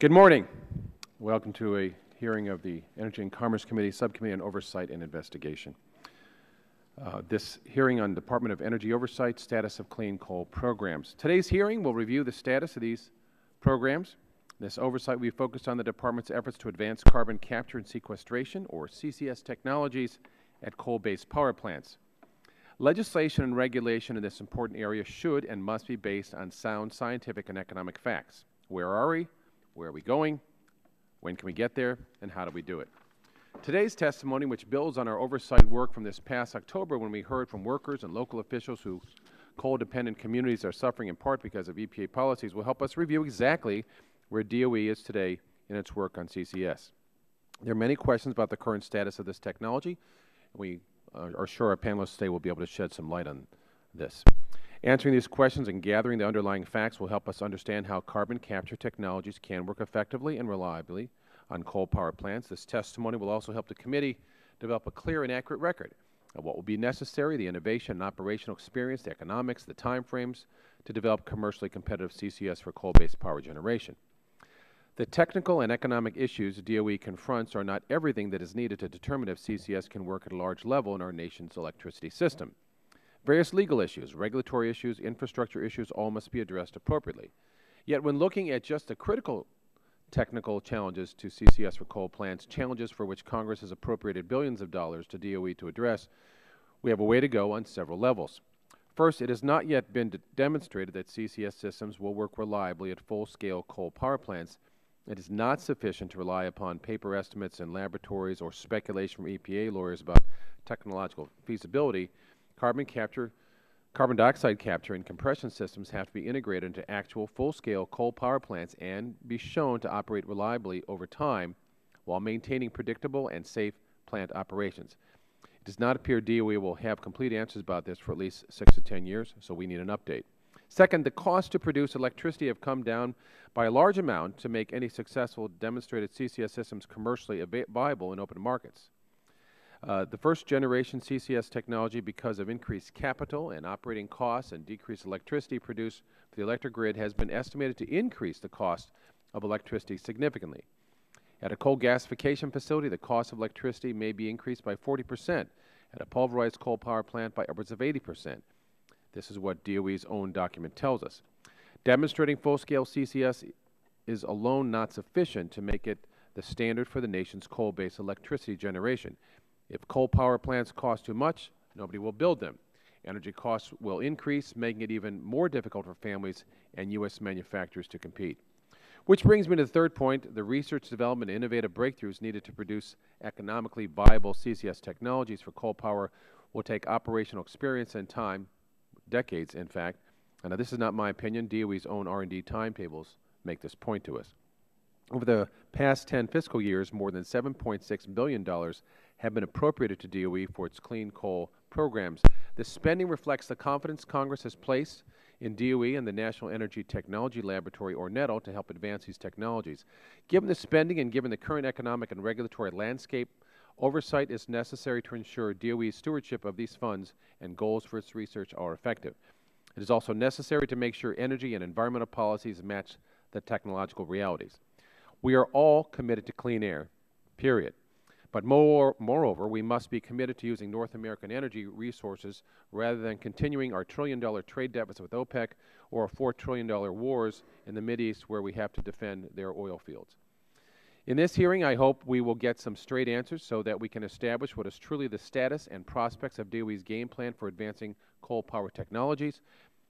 Good morning. Welcome to a hearing of the Energy and Commerce Committee, Subcommittee on Oversight and Investigation. This hearing on Department of Energy Oversight, status of clean coal programs. Today's hearing will review the status of these programs. This oversight will be focused on the Department's efforts to advance carbon capture and sequestration, or CCS technologies, at coal-based power plants. Legislation and regulation in this important area should and must be based on sound scientific and economic facts. Where are we? Where are we going? When can we get there? And how do we do it? Today's testimony, which builds on our oversight work from this past October when we heard from workers and local officials whose coal-dependent communities are suffering in part because of EPA policies, will help us review exactly where DOE is today in its work on CCS. There are many questions about the current status of this technology. We are sure our panelists today will be able to shed some light on this. Answering these questions and gathering the underlying facts will help us understand how carbon capture technologies can work effectively and reliably on coal power plants. This testimony will also help the committee develop a clear and accurate record of what will be necessary, the innovation and operational experience, the economics, the timeframes to develop commercially competitive CCS for coal-based power generation. The technical and economic issues DOE confronts are not everything that is needed to determine if CCS can work at a large level in our nation's electricity system. Various legal issues, regulatory issues, infrastructure issues all must be addressed appropriately. Yet when looking at just the critical technical challenges to CCS for coal plants, challenges for which Congress has appropriated billions of dollars to DOE to address, we have a way to go on several levels. First, it has not yet been demonstrated that CCS systems will work reliably at full-scale coal power plants. It is not sufficient to rely upon paper estimates in laboratories or speculation from EPA lawyers about technological feasibility. Carbon dioxide capture and compression systems have to be integrated into actual full-scale coal power plants and be shown to operate reliably over time while maintaining predictable and safe plant operations. It does not appear DOE will have complete answers about this for at least 6 to 10 years, so we need an update. Second, the costs to produce electricity have come down by a large amount to make any successful demonstrated CCS systems commercially viable in open markets. The first-generation CCS technology, because of increased capital and operating costs and decreased electricity produced for the electric grid, has been estimated to increase the cost of electricity significantly. At a coal gasification facility, the cost of electricity may be increased by 40%, at a pulverized coal power plant by upwards of 80%. This is what DOE's own document tells us. Demonstrating full-scale CCS is alone not sufficient to make it the standard for the nation's coal-based electricity generation. If coal power plants cost too much, nobody will build them. Energy costs will increase, making it even more difficult for families and U.S. manufacturers to compete. Which brings me to the third point, the research, development, and innovative breakthroughs needed to produce economically viable CCS technologies for coal power will take operational experience and time, decades in fact. Now this is not my opinion, DOE's own R&D timetables make this point to us. Over the past 10 fiscal years, more than $7.6 billion have been appropriated to DOE for its clean coal programs. This spending reflects the confidence Congress has placed in DOE and the National Energy Technology Laboratory, or NETL, to help advance these technologies. Given the spending and given the current economic and regulatory landscape, oversight is necessary to ensure DOE's stewardship of these funds and goals for its research are effective. It is also necessary to make sure energy and environmental policies match the technological realities. We are all committed to clean air, period. But moreover, we must be committed to using North American energy resources rather than continuing our trillion-dollar trade deficit with OPEC or $4 trillion wars in the Mideast where we have to defend their oil fields. In this hearing, I hope we will get some straight answers so that we can establish what is truly the status and prospects of DOE's game plan for advancing coal power technologies.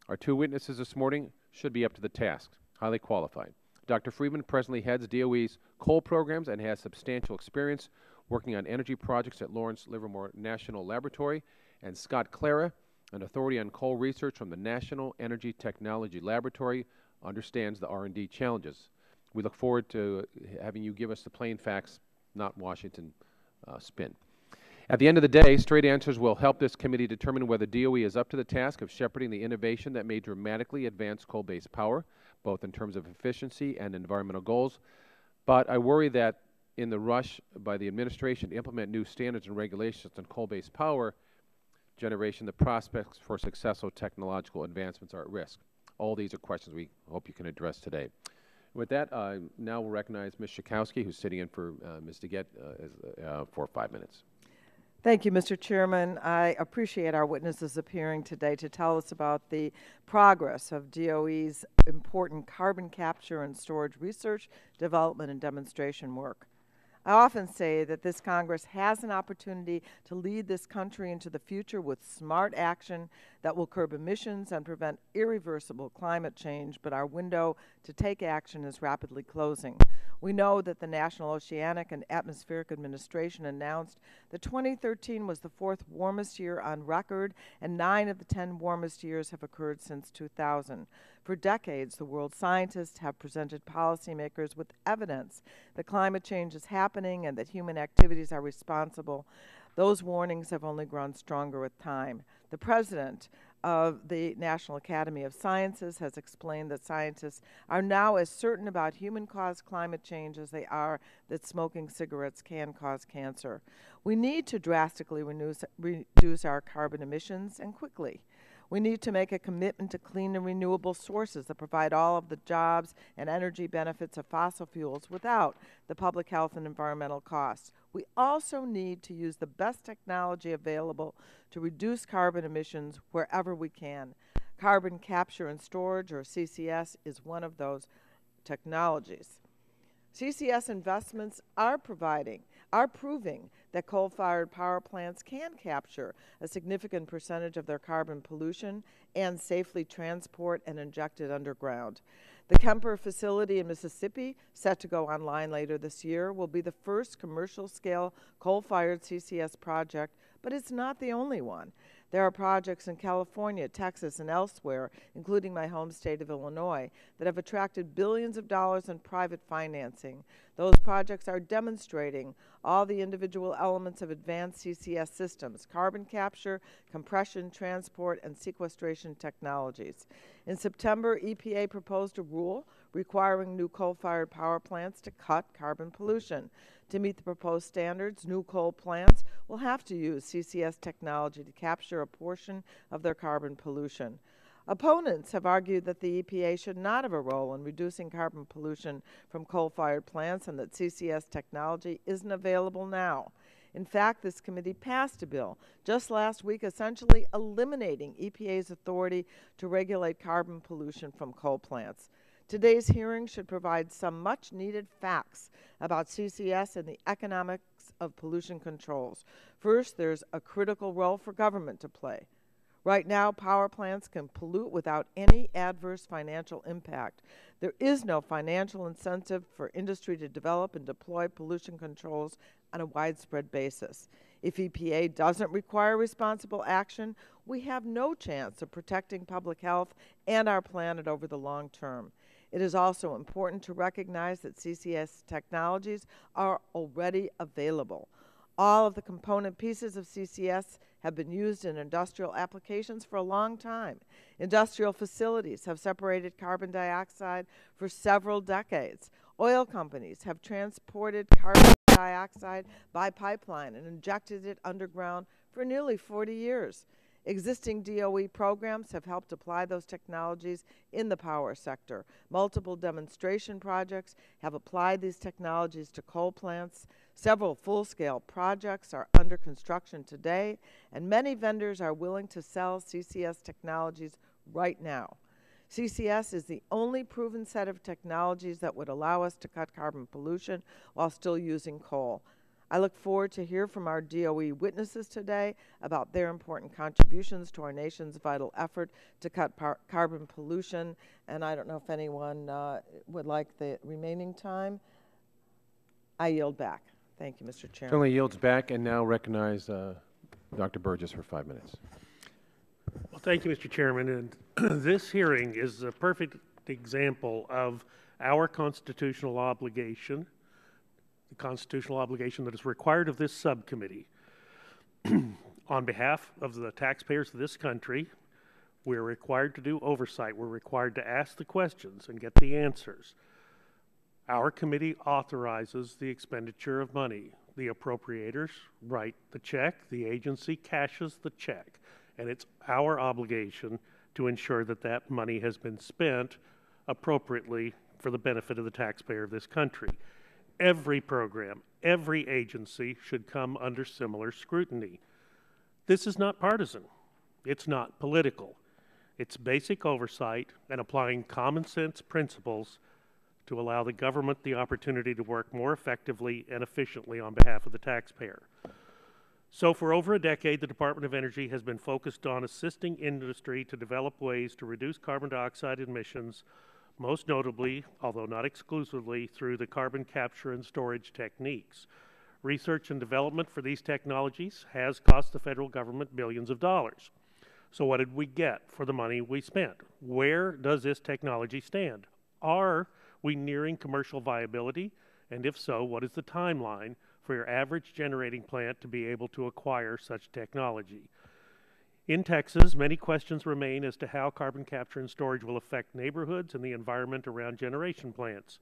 Our two witnesses this morning should be up to the task, highly qualified. Dr. Friedman presently heads DOE's coal programs and has substantial experience working on energy projects at Lawrence Livermore National Laboratory, and Scott Clara, an authority on coal research from the National Energy Technology Laboratory, understands the R&D challenges. We look forward to having you give us the plain facts, not Washington spin. At the end of the day, straight answers will help this committee determine whether DOE is up to the task of shepherding the innovation that may dramatically advance coal-based power, both in terms of efficiency and environmental goals. But I worry that in the rush by the administration to implement new standards and regulations on coal-based power generation, the prospects for successful technological advancements are at risk. All these are questions we hope you can address today. With that, now we'll recognize Ms. Schakowsky, who's sitting in for Ms. DeGette for 5 minutes. Thank you, Mr. Chairman. I appreciate our witnesses appearing today to tell us about the progress of DOE's important carbon capture and storage research, development, and demonstration work. I often say that this Congress has an opportunity to lead this country into the future with smart action that will curb emissions and prevent irreversible climate change, but our window to take action is rapidly closing. We know that the National Oceanic and Atmospheric Administration announced that 2013 was the fourth warmest year on record, and 9 of the 10 warmest years have occurred since 2000. For decades, the world scientists have presented policymakers with evidence that climate change is happening and that human activities are responsible. Those warnings have only grown stronger with time. The president of the National Academy of Sciences has explained that scientists are now as certain about human-caused climate change as they are that smoking cigarettes can cause cancer. We need to drastically reduce our carbon emissions, and quickly. We need to make a commitment to clean and renewable sources that provide all of the jobs and energy benefits of fossil fuels without the public health and environmental costs. We also need to use the best technology available to reduce carbon emissions wherever we can. Carbon capture and storage, or CCS, is one of those technologies. CCS investments are proving that coal-fired power plants can capture a significant percentage of their carbon pollution and safely transport and inject it underground. The Kemper facility in Mississippi, set to go online later this year, will be the first commercial-scale coal-fired CCS project, but it's not the only one. There are projects in California, Texas, and elsewhere, including my home state of Illinois, that have attracted billions of dollars in private financing. Those projects are demonstrating all the individual elements of advanced CCS systems: carbon capture, compression, transport, and sequestration technologies. In September, EPA proposed a rule requiring new coal-fired power plants to cut carbon pollution. To meet the proposed standards, new coal plants will have to use CCS technology to capture a portion of their carbon pollution. Opponents have argued that the EPA should not have a role in reducing carbon pollution from coal-fired plants and that CCS technology isn't available now. In fact, this committee passed a bill just last week essentially eliminating EPA's authority to regulate carbon pollution from coal plants. Today's hearing should provide some much-needed facts about CCS and the economics of pollution controls. First, there's a critical role for government to play. Right now, power plants can pollute without any adverse financial impact. There is no financial incentive for industry to develop and deploy pollution controls on a widespread basis. If EPA doesn't require responsible action, we have no chance of protecting public health and our planet over the long term. It is also important to recognize that CCS technologies are already available. All of the component pieces of CCS have been used in industrial applications for a long time. Industrial facilities have separated carbon dioxide for several decades. Oil companies have transported carbon dioxide by pipeline and injected it underground for nearly 40 years. Existing DOE programs have helped apply those technologies in the power sector. Multiple demonstration projects have applied these technologies to coal plants. Several full-scale projects are under construction today, and many vendors are willing to sell CCS technologies right now. CCS is the only proven set of technologies that would allow us to cut carbon pollution while still using coal. I look forward to hear from our DOE witnesses today about their important contributions to our nation's vital effort to cut carbon pollution. And I don't know if anyone would like the remaining time. I yield back. Thank you, Mr. Chairman. Certainly yields back, and now recognize Dr. Burgess for 5 minutes. Well, thank you, Mr. Chairman. And this hearing is a perfect example of our constitutional obligation, the constitutional obligation that is required of this subcommittee. On behalf of the taxpayers of this country, we're required to do oversight. We're required to ask the questions and get the answers. Our committee authorizes the expenditure of money. The appropriators write the check. The agency cashes the check. And it's our obligation to ensure that that money has been spent appropriately for the benefit of the taxpayer of this country. Every program, every agency should come under similar scrutiny. This is not partisan. It's not political. It's basic oversight and applying common sense principles to allow the government the opportunity to work more effectively and efficiently on behalf of the taxpayer. So for over a decade, the Department of Energy has been focused on assisting industry to develop ways to reduce carbon dioxide emissions, most notably, although not exclusively, through the carbon capture and storage techniques. Research and development for these technologies has cost the federal government billions of dollars. So what did we get for the money we spent? Where does this technology stand? Are we nearing commercial viability? And if so, what is the timeline for your average generating plant to be able to acquire such technology? In Texas, many questions remain as to how carbon capture and storage will affect neighborhoods and the environment around generation plants.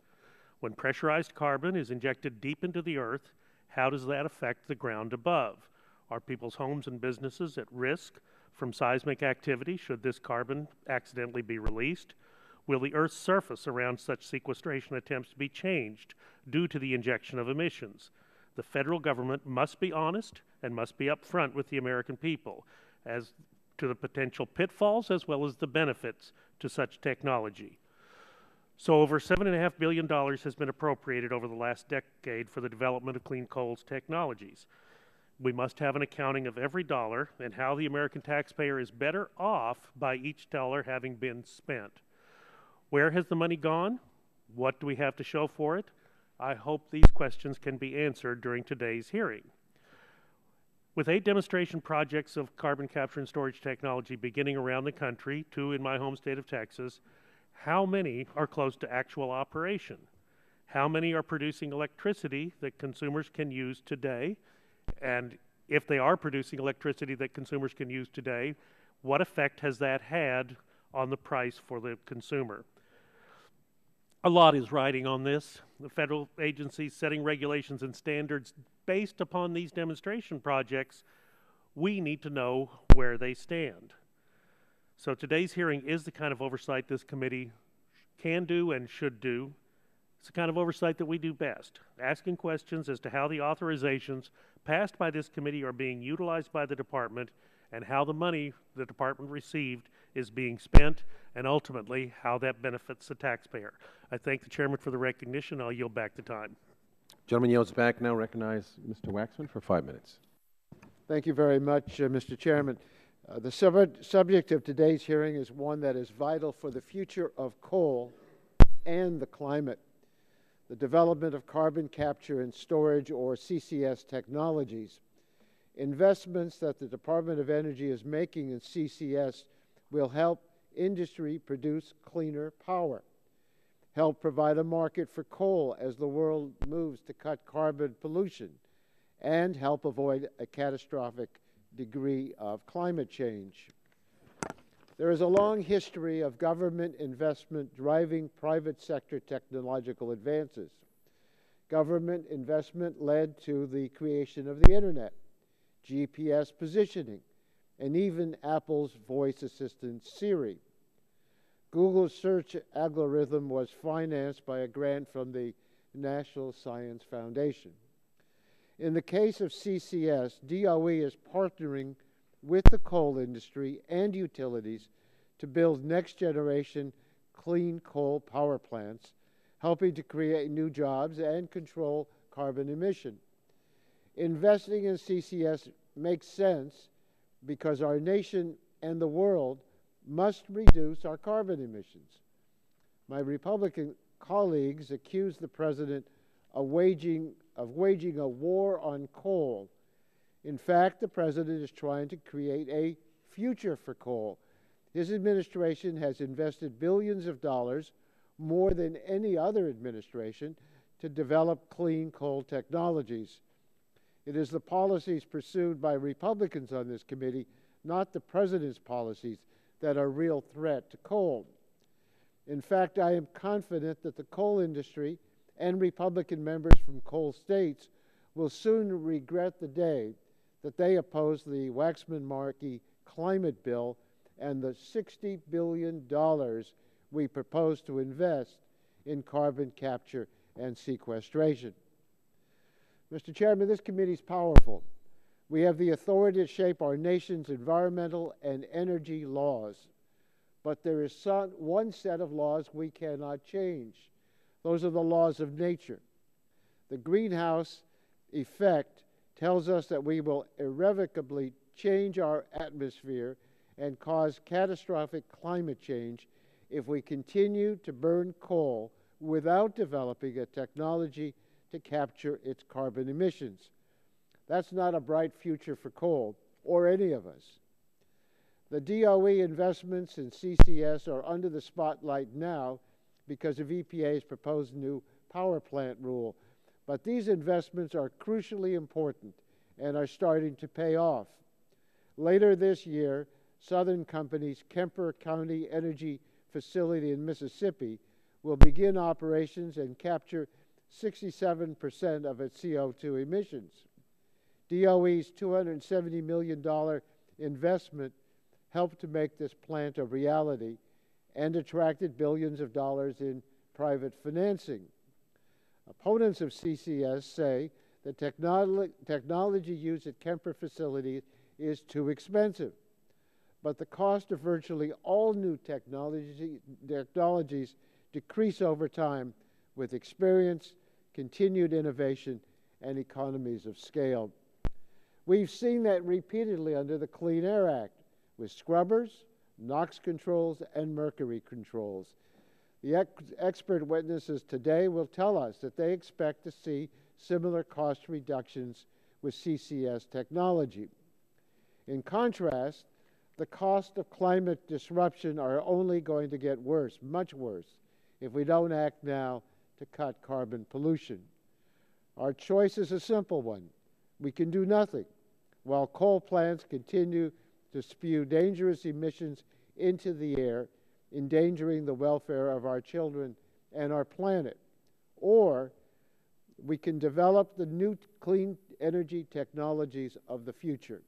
When pressurized carbon is injected deep into the earth, how does that affect the ground above? Are people's homes and businesses at risk from seismic activity should this carbon accidentally be released? Will the Earth's surface around such sequestration attempts be changed due to the injection of emissions? The federal government must be honest and must be upfront with the American people as to the potential pitfalls as well as the benefits to such technology. So over $7.5 billion has been appropriated over the last decade for the development of clean coals technologies. We must have an accounting of every dollar and how the American taxpayer is better off by each dollar having been spent. Where has the money gone? What do we have to show for it? I hope these questions can be answered during today's hearing. With 8 demonstration projects of carbon capture and storage technology beginning around the country, 2 in my home state of Texas, how many are close to actual operation? How many are producing electricity that consumers can use today? And if they are producing electricity that consumers can use today, what effect has that had on the price for the consumer? A lot is riding on this. The federal agencies setting regulations and standards based upon these demonstration projects. We need to know where they stand. So today's hearing is the kind of oversight this committee can do and should do. It's the kind of oversight that we do best, asking questions as to how the authorizations passed by this committee are being utilized by the department and how the money the department received is being spent, and ultimately how that benefits the taxpayer. I thank the chairman for the recognition. I'll yield back the time. Gentleman yields back. Now recognize Mr. Waxman for 5 minutes. Thank you very much, Mr. Chairman. The subject of today's hearing is one that is vital for the future of coal and the climate. The development of carbon capture and storage, or CCS technologies. Investments that the Department of Energy is making in CCS will help industry produce cleaner power, help provide a market for coal as the world moves to cut carbon pollution, and help avoid a catastrophic degree of climate change. There is a long history of government investment driving private sector technological advances. Government investment led to the creation of the Internet, GPS positioning, and even Apple's voice assistant Siri. Google's search algorithm was financed by a grant from the National Science Foundation. In the case of CCS, DOE is partnering with the coal industry and utilities to build next-generation clean coal power plants, helping to create new jobs and control carbon emission. Investing in CCS makes sense because our nation and the world must reduce our carbon emissions. My Republican colleagues accuse the President of waging a war on coal. In fact, the President is trying to create a future for coal. His administration has invested billions of dollars, more than any other administration, to develop clean coal technologies. It is the policies pursued by Republicans on this committee, not the President's policies, that are a real threat to coal. In fact, I am confident that the coal industry and Republican members from coal states will soon regret the day that they opposed the Waxman-Markey climate bill and the $60 billion we propose to invest in carbon capture and sequestration. Mr. Chairman, this committee is powerful. We have the authority to shape our nation's environmental and energy laws. But there is one set of laws we cannot change. Those are the laws of nature. The greenhouse effect tells us that we will irrevocably change our atmosphere and cause catastrophic climate change if we continue to burn coal without developing a technology to capture its carbon emissions. That's not a bright future for coal or any of us. The DOE investments in CCS are under the spotlight now because of EPA's proposed new power plant rule. But these investments are crucially important and are starting to pay off. Later this year, Southern Company's Kemper County Energy Facility in Mississippi will begin operations and capture 67% of its CO2 emissions. DOE's $270 million investment helped to make this plant a reality and attracted billions of dollars in private financing. Opponents of CCS say the technology used at Kemper facility is too expensive, but the cost of virtually all new technologies decrease over time with experience, continued innovation, and economies of scale. We've seen that repeatedly under the Clean Air Act with scrubbers, NOx controls, and mercury controls. The expert witnesses today will tell us that they expect to see similar cost reductions with CCS technology. In contrast, the cost of climate disruption are only going to get worse, much worse, if we don't act now to cut carbon pollution. Our choice is a simple one. We can do nothing while coal plants continue to spew dangerous emissions into the air, endangering the welfare of our children and our planet. Or we can develop the new clean energy technologies of the future.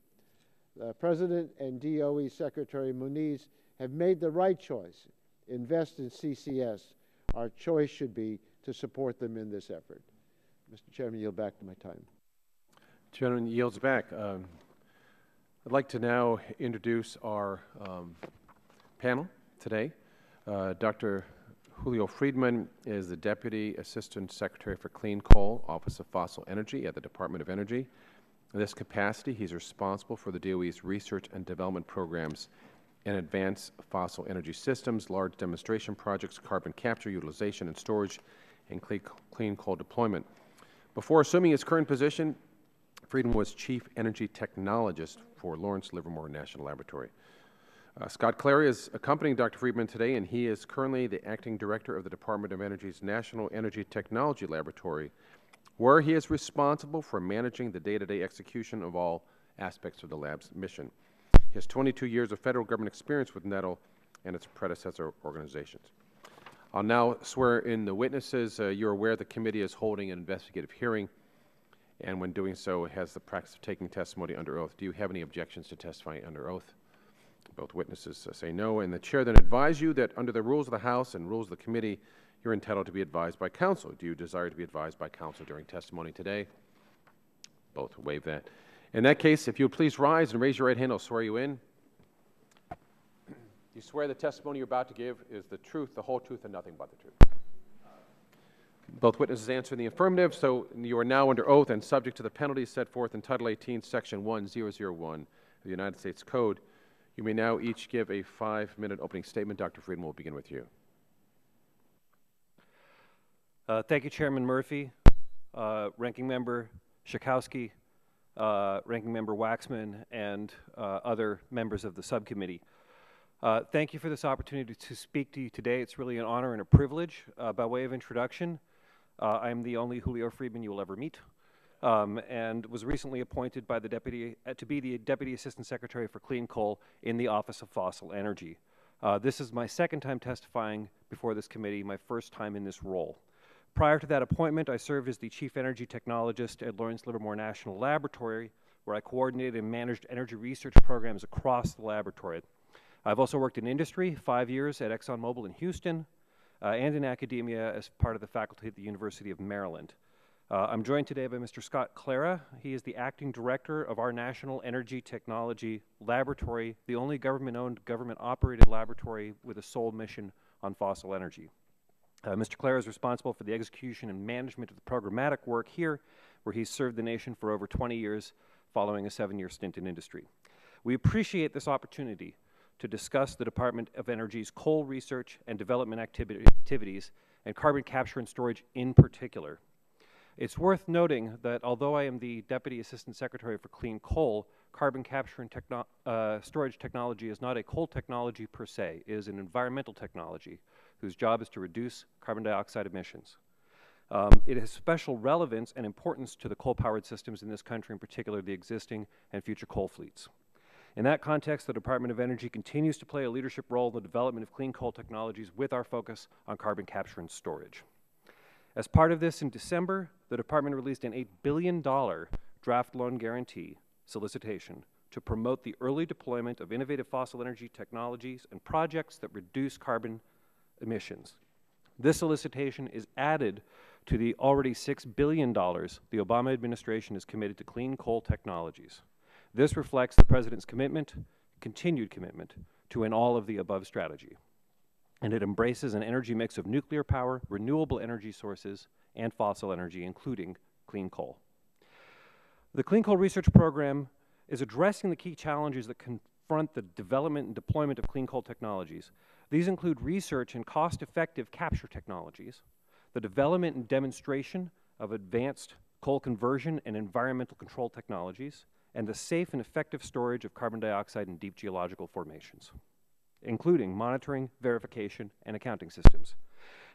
The President and DOE Secretary Moniz have made the right choice. Invest in CCS. Our choice should be to support them in this effort. Mr. Chairman, yield back to my time. Chairman yields back. I'd like to now introduce our panel today. Dr. Julio Friedman is the Deputy Assistant Secretary for Clean Coal, Office of Fossil Energy at the Department of Energy. In this capacity, he's responsible for the DOE's research and development programs in advanced fossil energy systems, large demonstration projects, carbon capture, utilization and storage, and clean coal deployment. Before assuming his current position, Friedman was Chief Energy Technologist for Lawrence Livermore National Laboratory. Scott Clary is accompanying Dr. Friedman today, and he is currently the Acting Director of the Department of Energy's National Energy Technology Laboratory, where he is responsible for managing the day-to-day execution of all aspects of the lab's mission. He has 22 years of federal government experience with NETL and its predecessor organizations. I'll now swear in the witnesses. You're aware the committee is holding an investigative hearing, and when doing so, it has the practice of taking testimony under oath. Do you have any objections to testifying under oath? Both witnesses say no, and the chair then advises you that under the rules of the House and rules of the committee, you're entitled to be advised by counsel. Do you desire to be advised by counsel during testimony today? Both waive that. In that case, if you would please rise and raise your right hand, I'll swear you in. You swear the testimony you're about to give is the truth, the whole truth, and nothing but the truth. Both witnesses answer in the affirmative, so you are now under oath and subject to the penalties set forth in Title 18, Section 1001 of the United States Code. You may now each give a 5-minute opening statement. Dr. Friedman will begin with you. Thank you, Chairman Murphy, Ranking Member Schakowsky, Ranking Member Waxman, and other members of the subcommittee. Thank you for this opportunity to speak to you today. It's really an honor and a privilege. By way of introduction, I'm the only Julio Friedman you will ever meet, and was recently appointed by the to be the Deputy Assistant Secretary for Clean Coal in the Office of Fossil Energy. This is my second time testifying before this committee, my first time in this role. Prior to that appointment, I served as the Chief Energy Technologist at Lawrence Livermore National Laboratory, where I coordinated and managed energy research programs across the laboratory. I've also worked in industry, 5 years at ExxonMobil in Houston, and in academia as part of the faculty at the University of Maryland. I'm joined today by Mr. Scott Clara. He is the acting director of our National Energy Technology Laboratory, the only government-owned, government-operated laboratory with a sole mission on fossil energy. Mr. Clara is responsible for the execution and management of the programmatic work here, where he's served the nation for over 20 years, following a 7-year stint in industry. We appreciate this opportunity to discuss the Department of Energy's coal research and development activities and carbon capture and storage in particular. It's worth noting that although I am the Deputy Assistant Secretary for Clean Coal, carbon capture and storage technology is not a coal technology per se. It is an environmental technology whose job is to reduce carbon dioxide emissions. It has special relevance and importance to the coal-powered systems in this country, in particular the existing and future coal fleets. In that context, the Department of Energy continues to play a leadership role in the development of clean coal technologies with our focus on carbon capture and storage. As part of this, in December, the Department released an $8 billion draft loan guarantee solicitation to promote the early deployment of innovative fossil energy technologies and projects that reduce carbon emissions. This solicitation is added to the already $6 billion the Obama administration has committed to clean coal technologies. This reflects the President's commitment, continued commitment, to an all-of-the-above strategy. And it embraces an energy mix of nuclear power, renewable energy sources, and fossil energy, including clean coal. The Clean Coal Research Program is addressing the key challenges that confront the development and deployment of clean coal technologies. These include research in cost-effective capture technologies, the development and demonstration of advanced coal conversion and environmental control technologies, and the safe and effective storage of carbon dioxide in deep geological formations, including monitoring, verification, and accounting systems.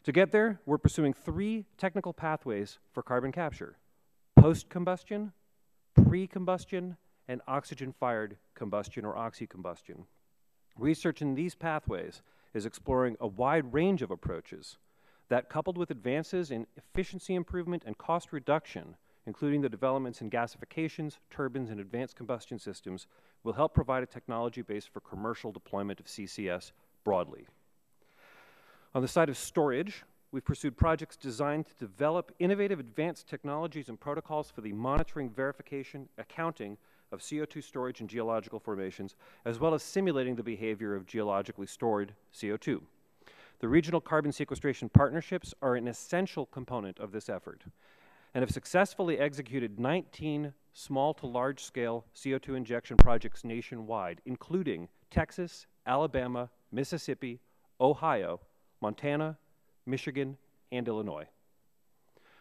To get there, we're pursuing 3 technical pathways for carbon capture: post-combustion, pre-combustion, and oxygen-fired combustion, or oxycombustion. Research in these pathways is exploring a wide range of approaches that, coupled with advances in efficiency improvement and cost reduction, including the developments in gasifications, turbines, and advanced combustion systems, will help provide a technology base for commercial deployment of CCS broadly. On the side of storage, we've pursued projects designed to develop innovative advanced technologies and protocols for the monitoring, verification, accounting of CO2 storage in geological formations, as well as simulating the behavior of geologically stored CO2. The regional carbon sequestration partnerships are an essential component of this effort, and have successfully executed 19 small to large scale CO2 injection projects nationwide, including Texas, Alabama, Mississippi, Ohio, Montana, Michigan, and Illinois.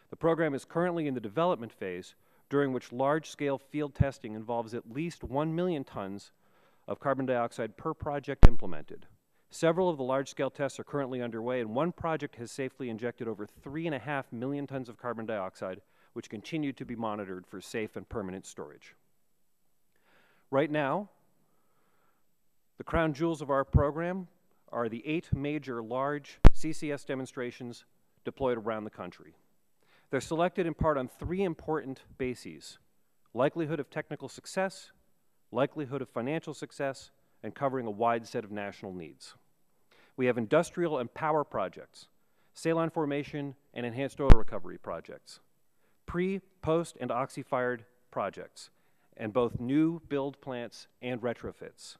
The program is currently in the development phase, during which large scale field testing involves at least 1 million tons of carbon dioxide per project implemented. Several of the large-scale tests are currently underway, and one project has safely injected over 3.5 million tons of carbon dioxide, which continue to be monitored for safe and permanent storage. Right now, the crown jewels of our program are the 8 major large CCS demonstrations deployed around the country. They're selected in part on 3 important bases: likelihood of technical success, likelihood of financial success, and covering a wide set of national needs. We have industrial and power projects, saline formation and enhanced oil recovery projects, pre, post, and oxy-fired projects, and both new build plants and retrofits.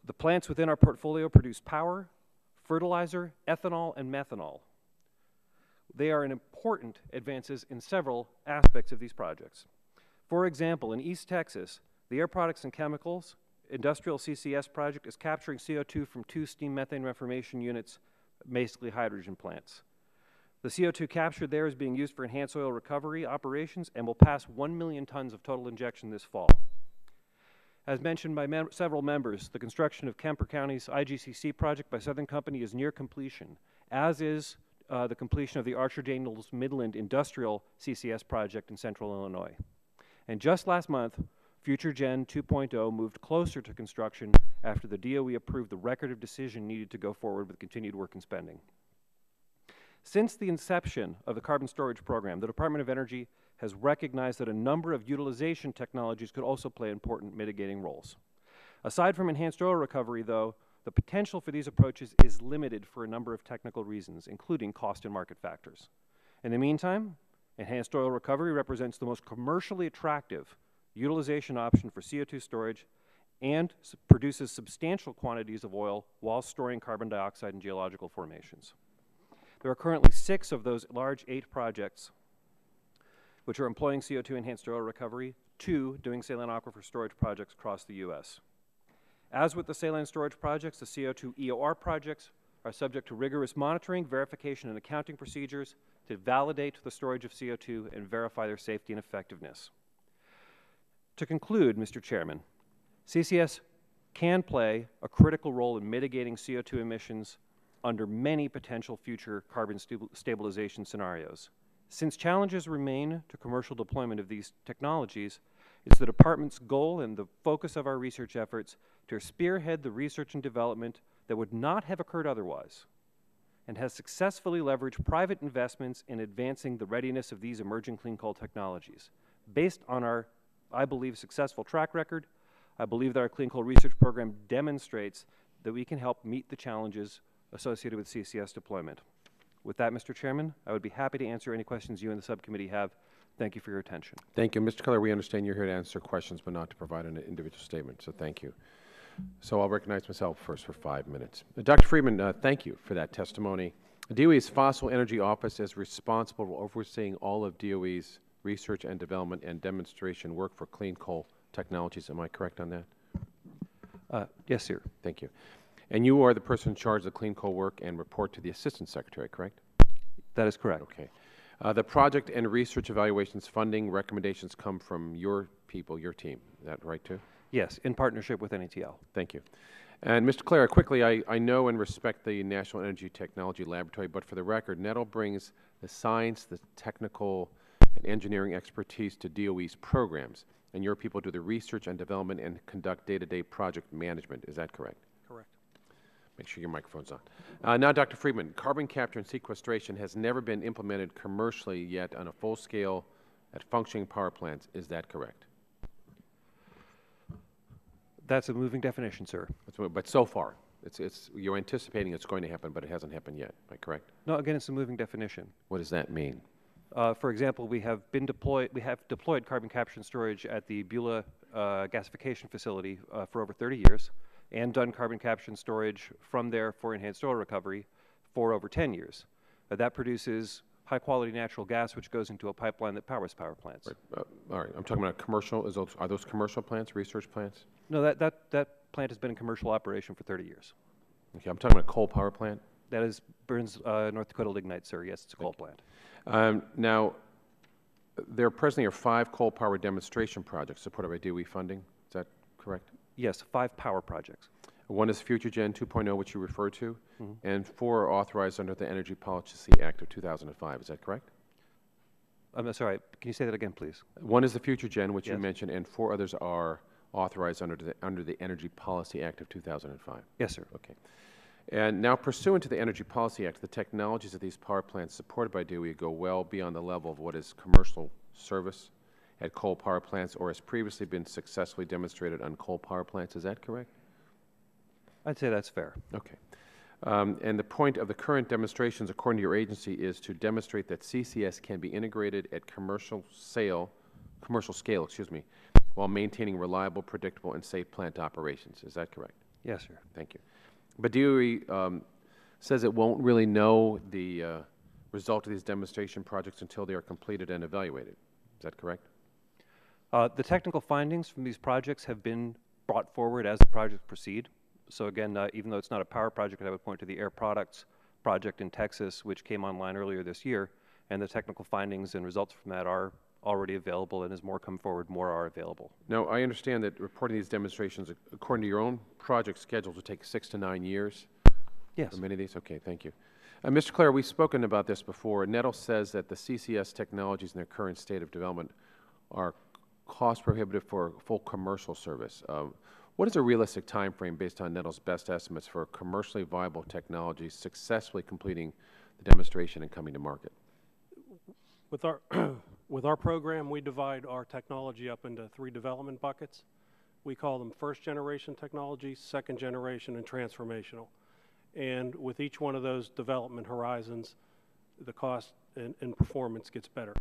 The plants within our portfolio produce power, fertilizer, ethanol, and methanol. They are important advances in several aspects of these projects. For example, in East Texas, the Air Products and Chemicals Industrial CCS project is capturing CO2 from 2 steam methane reformation units, basically hydrogen plants. The CO2 captured there is being used for enhanced oil recovery operations and will pass 1 million tons of total injection this fall. As mentioned by several members, the construction of Kemper County's IGCC project by Southern Company is near completion, as is the completion of the Archer Daniels Midland Industrial CCS project in central Illinois. And just last month, FutureGen 2.0 moved closer to construction after the DOE approved the record of decision needed to go forward with continued work and spending. Since the inception of the carbon storage program, the Department of Energy has recognized that a number of utilization technologies could also play important mitigating roles. Aside from enhanced oil recovery, though, The potential for these approaches is limited for a number of technical reasons, including cost and market factors. In the meantime, enhanced oil recovery represents the most commercially attractive utilization option for CO2 storage and produces substantial quantities of oil while storing carbon dioxide in geological formations. There are currently 6 of those large 8 projects which are employing CO2 enhanced oil recovery, 2 doing saline aquifer storage projects across the U.S. As with the saline storage projects, the CO2 EOR projects are subject to rigorous monitoring, verification, and accounting procedures to validate the storage of CO2 and verify their safety and effectiveness. To conclude, Mr. Chairman, CCS can play a critical role in mitigating CO2 emissions under many potential future carbon stabilization scenarios. Since challenges remain to commercial deployment of these technologies, it's the Department's goal and the focus of our research efforts to spearhead the research and development that would not have occurred otherwise, and has successfully leveraged private investments in advancing the readiness of these emerging clean coal technologies. Based on our, I believe, successful track record, I believe that our clean coal research program demonstrates that we can help meet the challenges associated with CCS deployment. With that, Mr. Chairman, I would be happy to answer any questions you and the subcommittee have. Thank you for your attention. Thank you. Mr. Keller, we understand you're here to answer questions but not to provide an individual statement, so thank you. So I'll recognize myself first for 5 minutes. Dr. Friedman, thank you for that testimony. DOE's Fossil Energy Office is responsible for overseeing all of DOE's research and development and demonstration work for clean coal technologies. Am I correct on that? Yes, sir. Thank you. And you are the person in charge of the clean coal work and report to the Assistant Secretary, correct? That is correct. Okay. The project and research evaluations funding recommendations come from your people, your team. Is that right, too? Yes, in partnership with NETL. Thank you. And Mr. Clare, quickly, I know and respect the National Energy Technology Laboratory, but for the record, NETL brings the science, the technical, and engineering expertise to DOE's programs, and your people do the research and development and conduct day-to-day project management. Is that correct? Correct. Make sure your microphone's on. Now, Dr. Friedman, carbon capture and sequestration has never been implemented commercially yet on a full scale at functioning power plants. Is that correct? That's a moving definition, sir. But so far, you're anticipating it's going to happen, but it hasn't happened yet. Am I correct? No, again, it's a moving definition. What does that mean? For example, we have deployed carbon capture and storage at the Beulah gasification facility for over 30 years, and done carbon capture and storage from there for enhanced oil recovery for over 10 years. That produces high-quality natural gas, which goes into a pipeline that powers power plants. Right. All right. I'm talking about commercial. Are those commercial plants, research plants? No, that plant has been in commercial operation for 30 years. Okay. I'm talking about a coal power plant. That is Burns North Dakota Lignite, sir. Yes, it's a coal plant. Now, there presently are 5 coal power demonstration projects supported by DOE funding. Is that correct? Yes, 5 power projects. One is FutureGen 2.0, which you referred to, and 4 are authorized under the Energy Policy Act of 2005. Is that correct? I'm sorry. Can you say that again, please? One is the FutureGen, which you Yes. mentioned, and 4 others are authorized under the Energy Policy Act of 2005. Yes, sir. Okay. And now, pursuant to the Energy Policy Act, the technologies of these power plants supported by DOE go well beyond the level of what is commercial service at coal power plants or has previously been successfully demonstrated on coal power plants. Is that correct? I'd say that's fair. Okay. And the point of the current demonstrations, according to your agency, is to demonstrate that CCS can be integrated at commercial scale, while maintaining reliable, predictable, and safe plant operations. Is that correct? Yes, sir. Thank you. But DOE says it won't really know the result of these demonstration projects until they are completed and evaluated. Is that correct? The technical findings from these projects have been brought forward as the projects proceed. So again, even though it's not a power project, I would point to the Air Products project in Texas, which came online earlier this year, and the technical findings and results from that are already available, and as more come forward, more are available. Now, I understand that reporting these demonstrations, according to your own project schedules, will take 6 to 9 years. Yes. For many of these? Okay, thank you. Mr. Clare, we've spoken about this before. NETL says that the CCS technologies in their current state of development are cost prohibitive for full commercial service. What is a realistic time frame based on NETL's best estimates for commercially viable technologies successfully completing the demonstration and coming to market? With our program, we divide our technology up into 3 development buckets. We call them first generation technologies, second generation, and transformational. And with each one of those development horizons, the cost and performance gets better.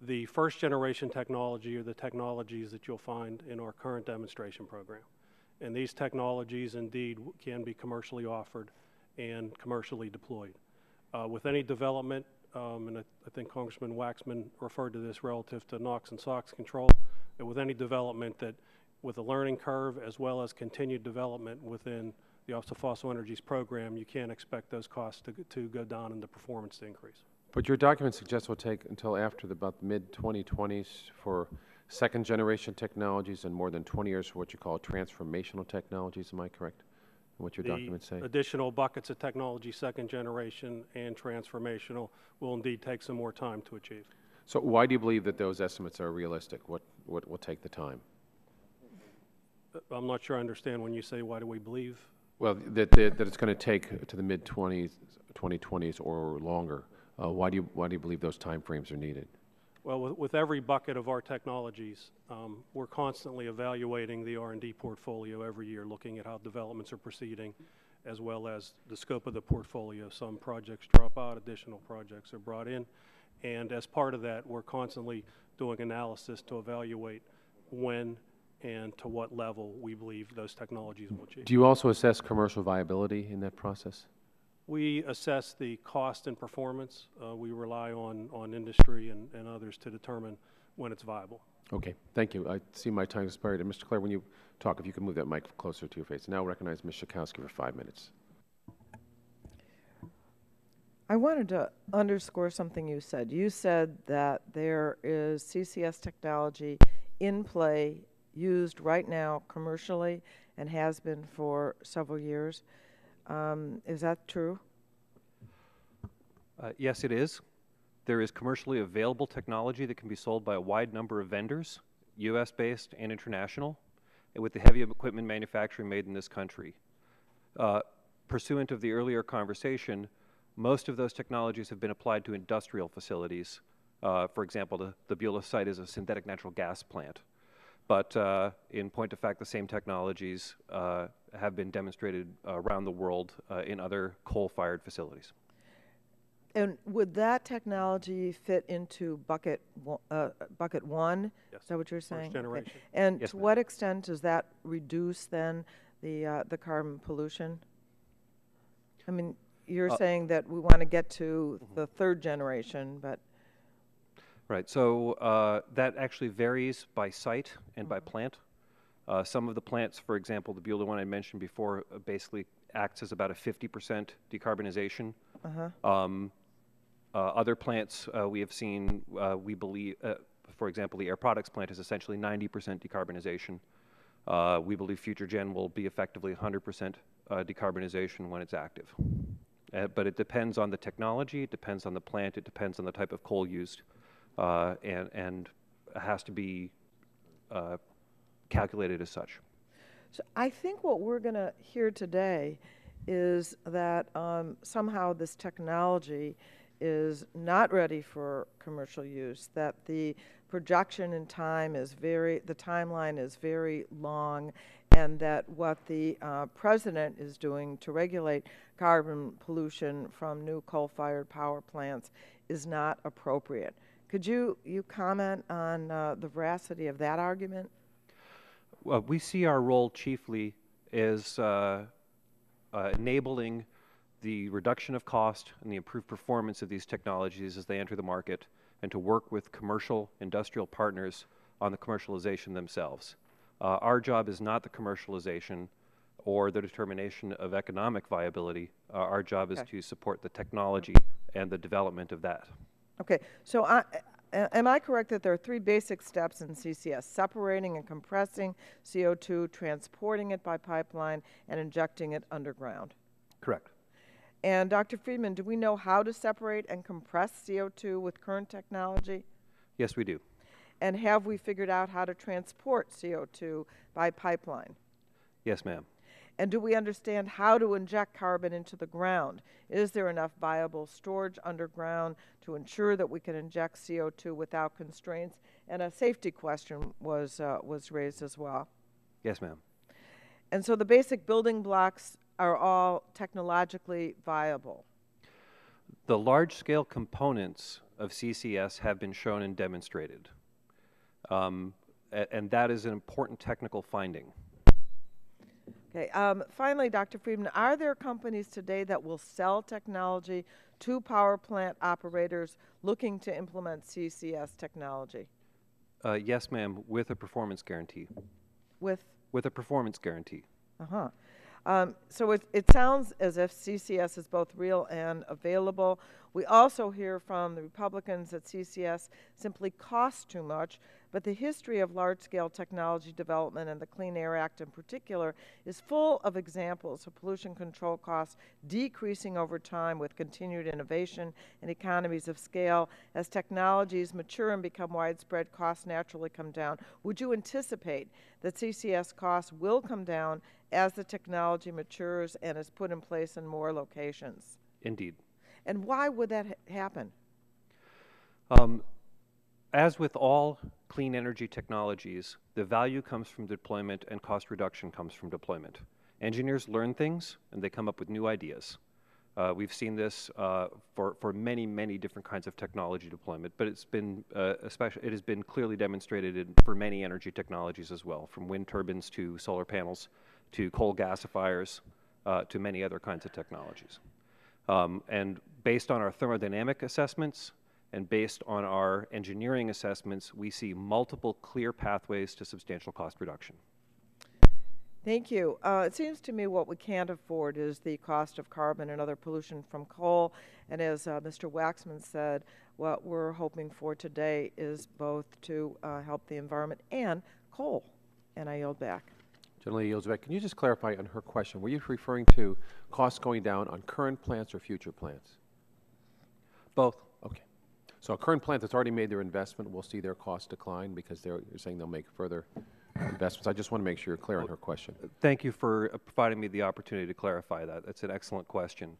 The first generation technology are the technologies that you'll find in our current demonstration program. And these technologies indeed can be commercially offered and commercially deployed. With any development, and I think Congressman Waxman referred to this relative to NOx and SOx control, and with any development that with a learning curve as well as continued development within the Office of Fossil Energy's program, you can't expect those costs to go down and the performance to increase. But your document suggests we'll take until after about the mid-2020s for second-generation technologies and more than 20 years for what you call transformational technologies. Am I correct in what your documents say? Additional buckets of technology, second generation and transformational, will indeed take some more time to achieve. So why do you believe that those estimates are realistic? What will take the time? I'm not sure I understand when you say, why do we believe? Well, that it's going to take to the mid-2020s or longer. Why do you believe those time frames are needed? Well, with every bucket of our technologies, we're constantly evaluating the R&D portfolio every year, looking at how developments are proceeding, as well as the scope of the portfolio. Some projects drop out, additional projects are brought in, and as part of that, we're constantly doing analysis to evaluate when and to what level we believe those technologies will achieve. Do you also assess commercial viability in that process? We assess the cost and performance. We rely on industry and others to determine when it's viable. Okay, thank you. I see my time has expired. And Mr. Clare, when you talk, if you can move that mic closer to your face. Now recognize Ms. Schakowsky for 5 minutes. I wanted to underscore something you said. You said that there is CCS technology in play, used right now commercially, and has been for several years. Is that true? Yes, it is. There is commercially available technology that can be sold by a wide number of vendors, U.S.-based and international, and with the heavy equipment manufacturing made in this country. Pursuant of the earlier conversation, most of those technologies have been applied to industrial facilities. For example, the Beulah site is a synthetic natural gas plant. But in point of fact, the same technologies have been demonstrated around the world in other coal-fired facilities. And would that technology fit into bucket one? Yes. Is that what you're saying? First generation. Okay. And Yes, to ma'am. what extent does that reduce then the carbon pollution? I mean, you're saying that we want to get to the third generation, but Right. So that actually varies by site and by plant. Some of the plants, for example, the Beulah one I mentioned before, basically acts as about a 50% decarbonization. Other plants we have seen, we believe, for example, the Air Products plant is essentially 90% decarbonization. We believe Future Gen will be effectively 100% decarbonization when it's active. But it depends on the technology, it depends on the plant, it depends on the type of coal used. And has to be calculated as such. so I think what we're going to hear today is that somehow this technology is not ready for commercial use, that the projection in time is the timeline is very long, and that what the president is doing to regulate carbon pollution from new coal-fired power plants is not appropriate. Could you comment on the veracity of that argument? Well, we see our role chiefly as enabling the reduction of cost and the improved performance of these technologies as they enter the market, and to work with commercial industrial partners on the commercialization themselves. Our job is not the commercialization or the determination of economic viability. Our job is to support the technology and the development of that. Okay, so am I correct that there are three basic steps in CCS: separating and compressing CO2, transporting it by pipeline, and injecting it underground? Correct. And Dr. Friedman, do we know how to separate and compress CO2 with current technology? Yes, we do. And have we figured out how to transport CO2 by pipeline? Yes, ma'am. And do we understand how to inject carbon into the ground? Is there enough viable storage underground to ensure that we can inject CO2 without constraints? And a safety question was raised as well. Yes, ma'am. And so the basic building blocks are all technologically viable. The large-scale components of CCS have been shown and demonstrated, and that is an important technical finding. Okay. Finally, Dr. Friedman, are there companies today that will sell technology to power plant operators looking to implement CCS technology? Yes, ma'am, with a performance guarantee. With? With a performance guarantee. Uh-huh. So it sounds as if CCS is both real and available. We also hear from the Republicans that CCS simply costs too much, but the history of large-scale technology development and the Clean Air Act in particular is full of examples of pollution control costs decreasing over time with continued innovation and economies of scale. As technologies mature and become widespread, costs naturally come down. Would you anticipate that CCS costs will come down as the technology matures and is put in place in more locations? Indeed. And why would that happen? As with all clean energy technologies, the value comes from deployment and cost reduction comes from deployment. Engineers learn things and they come up with new ideas. We've seen this for many, many different kinds of technology deployment, but it's been it has been clearly demonstrated for many energy technologies as well, from wind turbines to solar panels to coal gasifiers to many other kinds of technologies. And based on our thermodynamic assessments and based on our engineering assessments, we see multiple clear pathways to substantial cost reduction. Thank you. It seems to me what we can't afford is the cost of carbon and other pollution from coal. And as Mr. Waxman said, what we're hoping for today is both to help the environment and coal. And I yield back. Generally yields back. Can you just clarify on her question? Were you referring to costs going down on current plants or future plants? Both. Okay. So a current plant that's already made their investment will see their costs decline because you're saying they'll make further investments. I just want to make sure you're clear on her question. Thank you for providing me the opportunity to clarify that. That's an excellent question.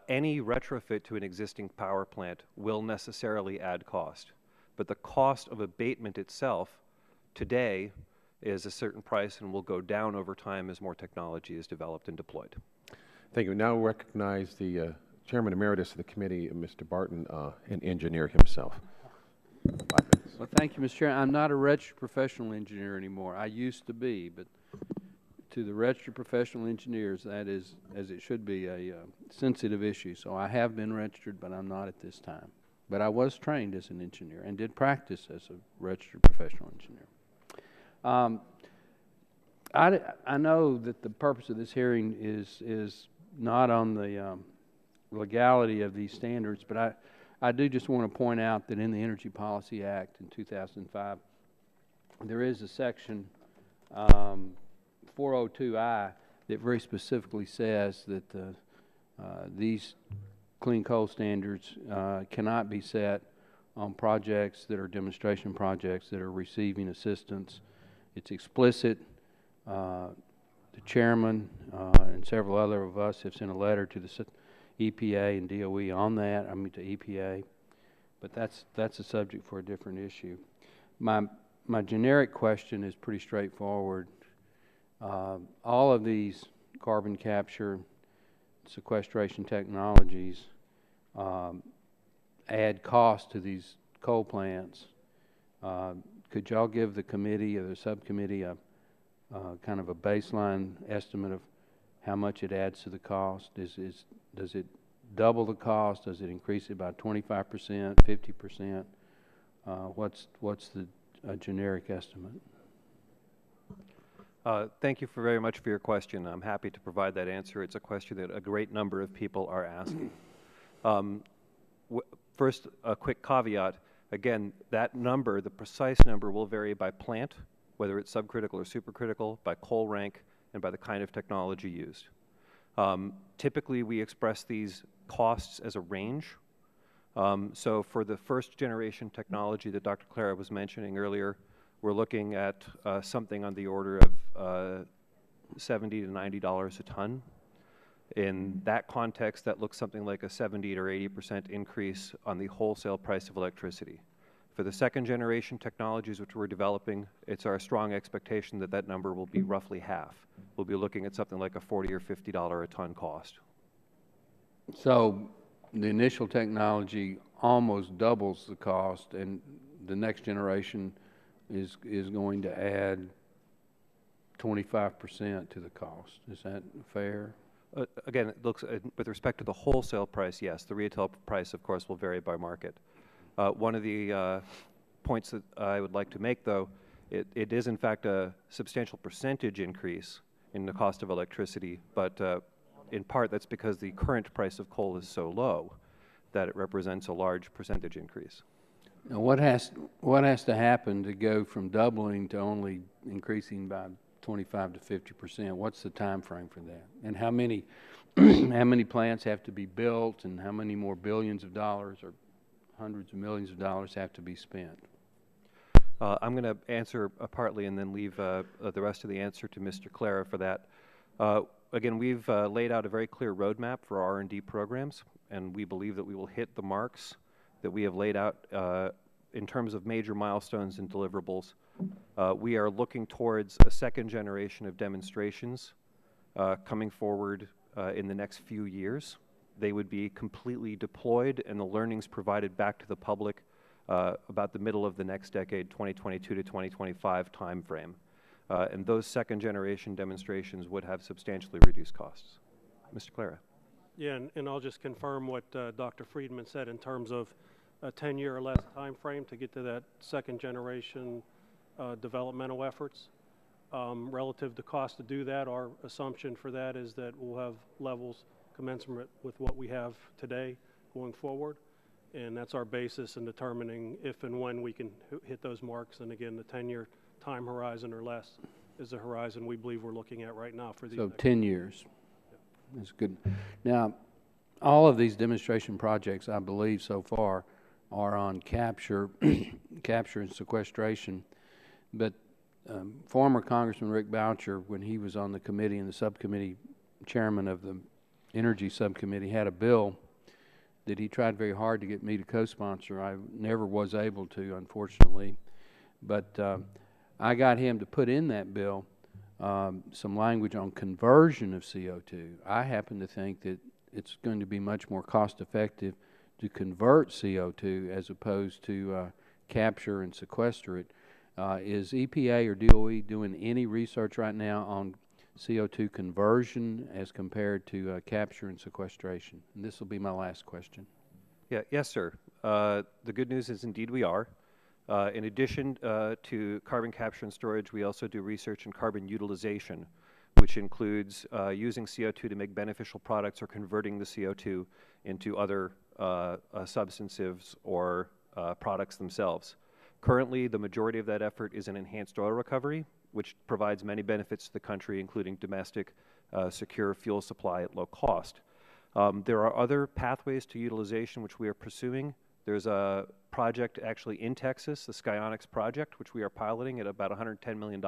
Any retrofit to an existing power plant will necessarily add cost, but the cost of abatement itself today is a certain price and will go down over time as more technology is developed and deployed. Thank you. Now recognize the Chairman Emeritus of the committee, Mr. Barton, an engineer himself. 5 minutes. Well, thank you, Mr. Chairman. I'm not a registered professional engineer anymore. I used to be, but to the registered professional engineers, that is, as it should be, a sensitive issue. So I have been registered, but I'm not at this time. But I was trained as an engineer and did practice as a registered professional engineer. I know that the purpose of this hearing is not on the legality of these standards, but I do just want to point out that in the Energy Policy Act in 2005, there is a section 402I that very specifically says that these clean coal standards cannot be set on projects that are demonstration projects that are receiving assistance. It's explicit. The chairman and several other of us have sent a letter to the EPA and DOE on that. I mean to EPA, but that's a subject for a different issue. My generic question is pretty straightforward. All of these carbon capture, sequestration technologies add cost to these coal plants. Could y'all give the committee or the subcommittee a kind of a baseline estimate of how much it adds to the cost? Does it double the cost? Does it increase it by 25%, 50%? What's the generic estimate? Thank you very much for your question. I'm happy to provide that answer. It's a question that a great number of people are asking. First, a quick caveat. Again, that number, the precise number, will vary by plant, whether it's subcritical or supercritical, by coal rank, and by the kind of technology used. Typically, we express these costs as a range. So for the first generation technology that Dr. Clara was mentioning earlier, we're looking at something on the order of $70 to $90 a ton. In that context, that looks something like a 70 or 80% increase on the wholesale price of electricity. For the second generation technologies which we're developing, it's our strong expectation that that number will be roughly half. We'll be looking at something like a $40 or $50 a ton cost. So the initial technology almost doubles the cost, and the next generation is going to add 25% to the cost. Is that fair? Again, it looks, with respect to the wholesale price, yes. The retail price, of course, will vary by market. One of the points that I would like to make, though, it is in fact a substantial percentage increase in the cost of electricity, but in part that's because the current price of coal is so low that it represents a large percentage increase. Now, what has to happen to go from doubling to only increasing by 25 to 50%? What's the time frame for that? And how many how many plants have to be built, and how many more billions of dollars or hundreds of millions of dollars have to be spent? I'm going to answer partly and then leave the rest of the answer to Mr. Clara for that. Again, we've laid out a very clear roadmap for our R&D programs, and we believe that we will hit the marks that we have laid out in terms of major milestones and deliverables. We are looking towards a second generation of demonstrations coming forward in the next few years. They would be completely deployed and the learnings provided back to the public about the middle of the next decade, 2022 to 2025 timeframe. And those second generation demonstrations would have substantially reduced costs. Mr. Clara. Yeah, and I'll just confirm what Dr. Friedman said in terms of a 10-year or less time frame to get to that second generation developmental efforts. Relative to cost to do that, our assumption for that is that we'll have levels commensurate with what we have today going forward, and that's our basis in determining if and when we can hit those marks. And again, the 10-year time horizon or less is the horizon we believe we're looking at right now for these. So 10 years. That's good. Now, all of these demonstration projects, I believe so far, are on capture and sequestration, but former Congressman Rick Boucher, when he was on the committee and the subcommittee chairman of the Energy Subcommittee, had a bill that he tried very hard to get me to co-sponsor. I never was able to, unfortunately, but I got him to put in that bill some language on conversion of CO2. I happen to think that it's going to be much more cost-effective to convert CO2 as opposed to capture and sequester it. Is EPA or DOE doing any research right now on CO2 conversion as compared to capture and sequestration? And this will be my last question. Yeah, yes, sir. The good news is indeed we are. In addition to carbon capture and storage, we also do research in carbon utilization, which includes using CO2 to make beneficial products or converting the CO2 into other substances or products themselves. Currently, the majority of that effort is in enhanced oil recovery, which provides many benefits to the country, including domestic, secure fuel supply at low cost. There are other pathways to utilization which we are pursuing. There's a project actually in Texas, the Skyonyx project, which we are piloting at about $110 million.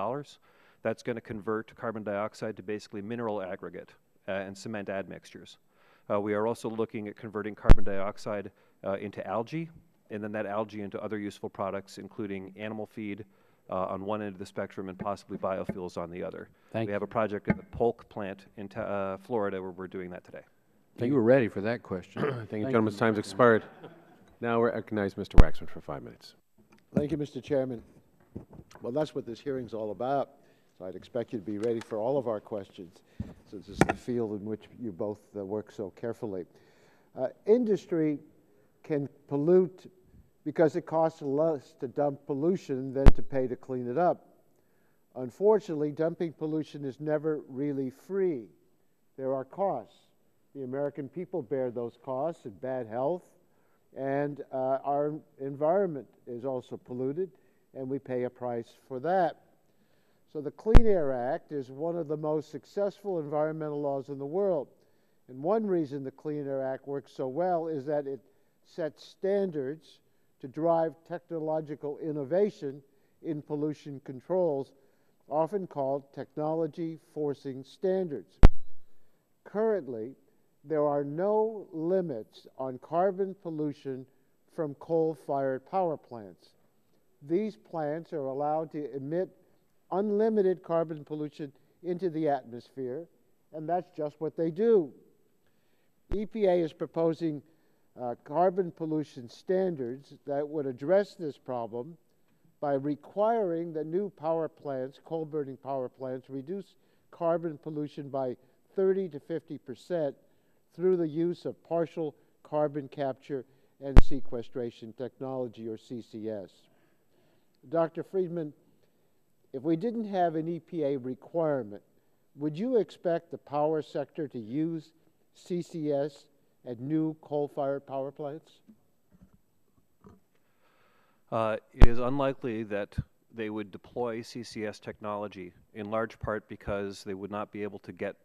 That's going to convert carbon dioxide to basically mineral aggregate and cement admixtures. We are also looking at converting carbon dioxide into algae, and then that algae into other useful products, including animal feed on one end of the spectrum and possibly biofuels on the other. We have a project at the Polk plant in Florida where we're doing that today. You were ready for that question. Thank you, gentlemen. Time's expired. Now we recognize Mr. Waxman for 5 minutes. Thank you, Mr. Chairman. Well, that's what this hearing's all about. So I'd expect you to be ready for all of our questions, since this is the field in which you both work so carefully. Industry can pollute because it costs less to dump pollution than to pay to clean it up. Unfortunately, dumping pollution is never really free. There are costs. The American people bear those costs in bad health, and our environment is also polluted, and we pay a price for that. So the Clean Air Act is one of the most successful environmental laws in the world. And one reason the Clean Air Act works so well is that it sets standards to drive technological innovation in pollution controls, often called technology forcing standards. Currently, there are no limits on carbon pollution from coal-fired power plants. these plants are allowed to emit unlimited carbon pollution into the atmosphere, and that's just what they do. EPA is proposing carbon pollution standards that would address this problem by requiring the new power plants, coal-burning power plants, reduce carbon pollution by 30 to 50% through the use of partial carbon capture and sequestration technology, or CCS. Dr. Friedman, if we didn't have an EPA requirement, would you expect the power sector to use CCS at new coal-fired power plants? It is unlikely that they would deploy CCS technology, in large part because they would not be able to get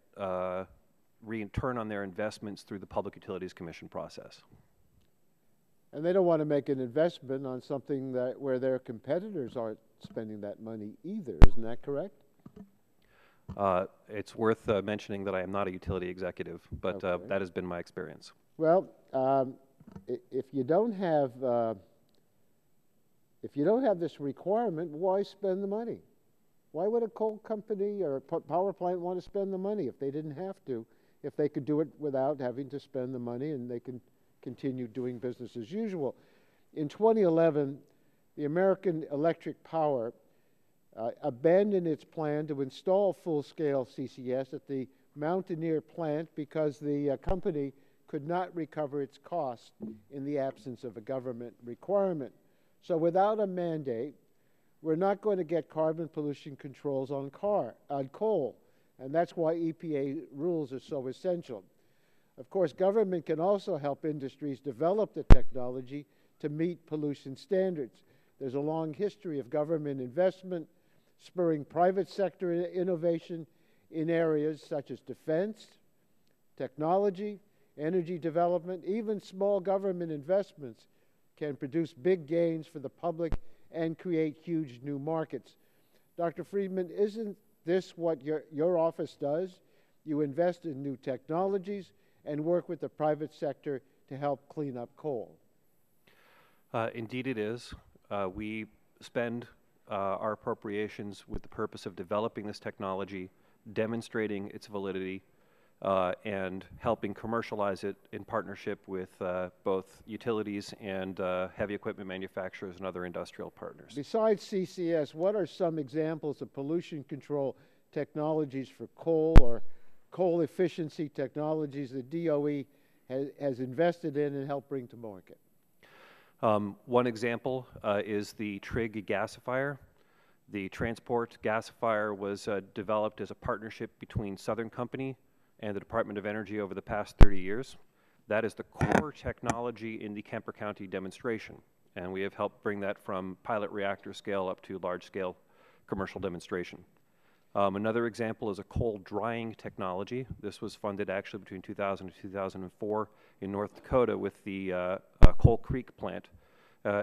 return on their investments through the Public Utilities Commission process. And they don't want to make an investment on something that where their competitors aren't spending that money either. Isn't that correct? It's worth mentioning that I am not a utility executive, but Okay. that has been my experience. Well, if you don't have this requirement, why spend the money? Why would a coal company or a power plant want to spend the money if they didn't have to? If they could do it without having to spend the money, and they can continue doing business as usual. In 2011, the American Electric Power abandoned its plan to install full-scale CCS at the Mountaineer plant because the company could not recover its costs in the absence of a government requirement. So without a mandate, we're not going to get carbon pollution controls on coal, and that's why EPA rules are so essential. Of course, government can also help industries develop the technology to meet pollution standards. There's a long history of government investment spurring private sector innovation in areas such as defense, technology, energy development. Even small government investments can produce big gains for the public and create huge new markets. Dr. Friedman, isn't this what your office does? You invest in new technologies and work with the private sector to help clean up coal. Indeed it is. We spend our appropriations with the purpose of developing this technology, demonstrating its validity, and helping commercialize it in partnership with both utilities and heavy equipment manufacturers and other industrial partners. Besides CCS, what are some examples of pollution control technologies for coal or coal efficiency technologies that DOE has invested in and helped bring to market? One example is the TRIG gasifier. The transport gasifier was developed as a partnership between Southern Company and the Department of Energy over the past 30 years. That is the core technology in the Kemper County demonstration, and we have helped bring that from pilot reactor scale up to large-scale commercial demonstration. Another example is a coal drying technology. This was funded actually between 2000 and 2004 in North Dakota with the Coal Creek plant,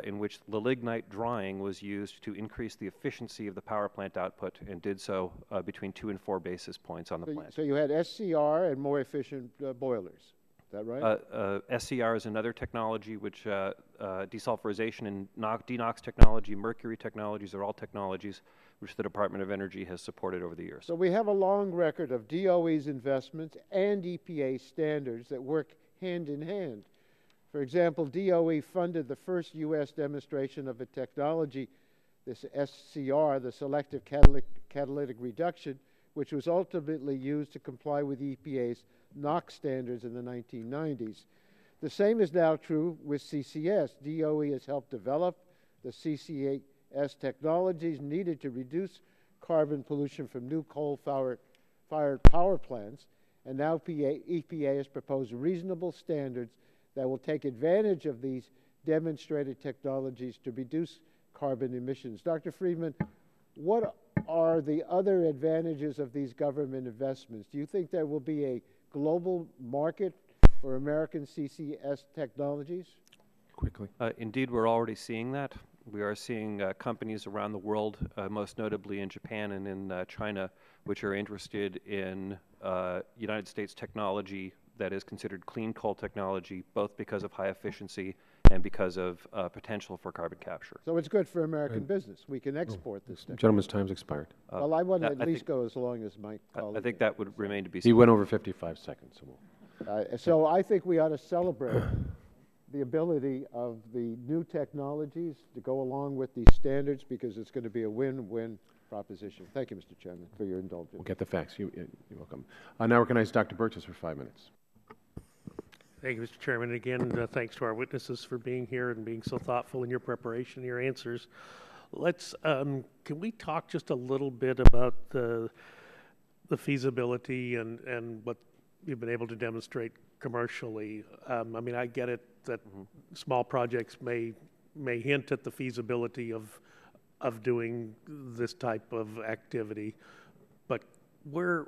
in which the lignite drying was used to increase the efficiency of the power plant output, and did so between 2 and 4 basis points on the plant. So you had SCR and more efficient boilers, is that right? SCR is another technology which desulfurization and denox technology, mercury technologies are all technologies which the Department of Energy has supported over the years. So we have a long record of DOE's investments and EPA standards that work hand in hand. For example, DOE funded the first U.S. demonstration of a technology, this SCR, the selective catalytic reduction, which was ultimately used to comply with EPA's NOx standards in the 1990s. The same is now true with CCS. DOE has helped develop the CCS technologies needed to reduce carbon pollution from new coal-fired power plants, and now EPA has proposed reasonable standards that will take advantage of these demonstrated technologies to reduce carbon emissions. Dr. Friedman, what are the other advantages of these government investments? Do you think there will be a global market for American CCS technologies? Quickly. Indeed, we're already seeing that. We are seeing companies around the world, most notably in Japan and in China, which are interested in United States technology that is considered clean coal technology, both because of high efficiency and because of potential for carbon capture. So it's good for American business. We can export this technology. Gentleman's time's expired. Well, I want to I at least think- go as long as my colleague. I think that would remain to be He seen. went over 55 seconds, so we'll. So I think we ought to celebrate the ability of the new technologies to go along with these standards, because it's going to be a win-win proposition. Thank you, Mr. Chairman, for your indulgence. We'll get the facts. You're welcome. I now recognize Dr. Burgess for 5 minutes. Thank you, Mr. Chairman. Again, thanks to our witnesses for being here and being so thoughtful in your preparation and your answers. Let's, can we talk just a little bit about the feasibility and what you've been able to demonstrate commercially? I mean, I get it that small projects may hint at the feasibility of doing this type of activity, but where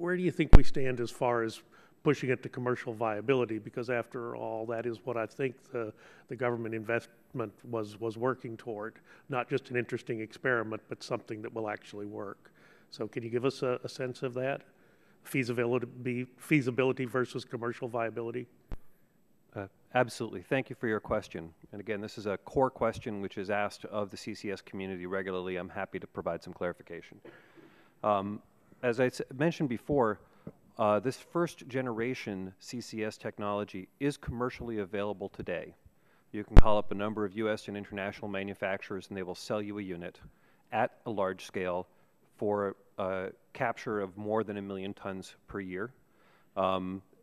do you think we stand as far as pushing it to commercial viability? Because after all, that is what I think the government investment was working toward. Not just an interesting experiment, but something that will actually work. So can you give us a sense of that? Feasibility versus commercial viability? Absolutely. Thank you for your question. And again, this is a core question which is asked of the CCS community regularly. I'm happy to provide some clarification. As I mentioned before, this first generation CCS technology is commercially available today. You can call up a number of U.S. and international manufacturers and they will sell you a unit at a large scale for capture of more than 1 million tons per year.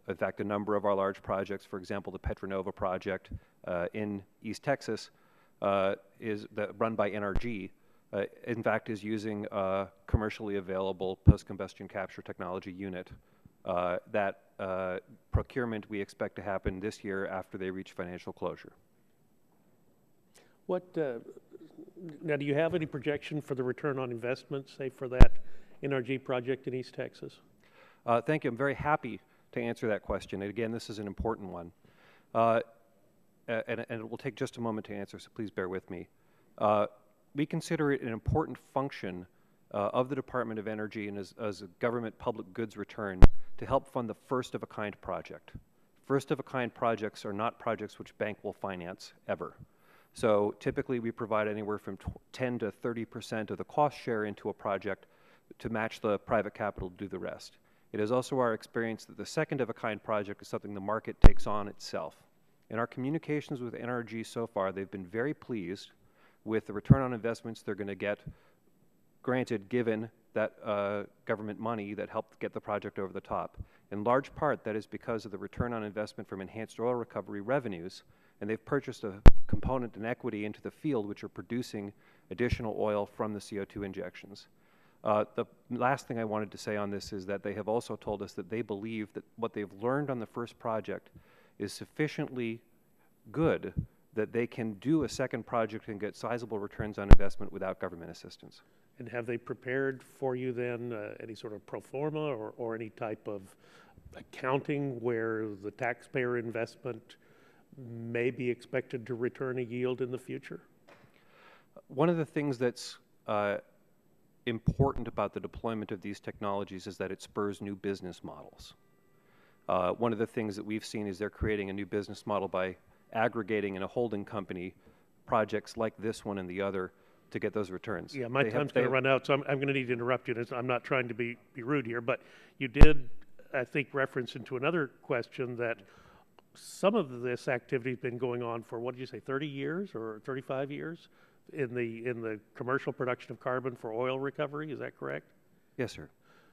In fact, a number of our large projects, for example, the Petronova project in East Texas, run by NRG, in fact, is using a commercially available post-combustion capture technology unit. That procurement we expect to happen this year after they reach financial closure. What, now do you have any projection for the return on investment, say for that NRG project in East Texas? Thank you. I'm very happy to answer that question. And again, this is an important one. And it will take just a moment to answer, so please bear with me. We consider it an important function of the Department of Energy and as a government public goods return to help fund the first-of-a-kind project. First-of-a-kind projects are not projects which bank will finance, ever. So typically we provide anywhere from 10 to 30% of the cost share into a project to match the private capital to do the rest. It is also our experience that the second-of-a-kind project is something the market takes on itself. In our communications with NRG so far, they've been very pleased with the return on investments they're going to get, granted, given that government money that helped get the project over the top. In large part, that is because of the return on investment from enhanced oil recovery revenues, and they've purchased a component and equity into the field which are producing additional oil from the CO2 injections. The last thing I wanted to say on this is that they have also told us that they believe that what they've learned on the first project is sufficiently good that they can do a second project and get sizable returns on investment without government assistance. And have they prepared for you then any sort of pro forma or any type of accounting where the taxpayer investment may be expected to return a yield in the future? One of the things that's important about the deployment of these technologies is that it spurs new business models. One of the things that we've seen is they're creating a new business model by aggregating in a holding company projects like this one and the other to get those returns. Yeah, my time's going to run out, so I'm going to need to interrupt you. I'm not trying to be rude here, but you did, I think, reference into another question that some of this activity has been going on for, what did you say, 30 years or 35 years in the commercial production of carbon for oil recovery. Is that correct? Yes, sir.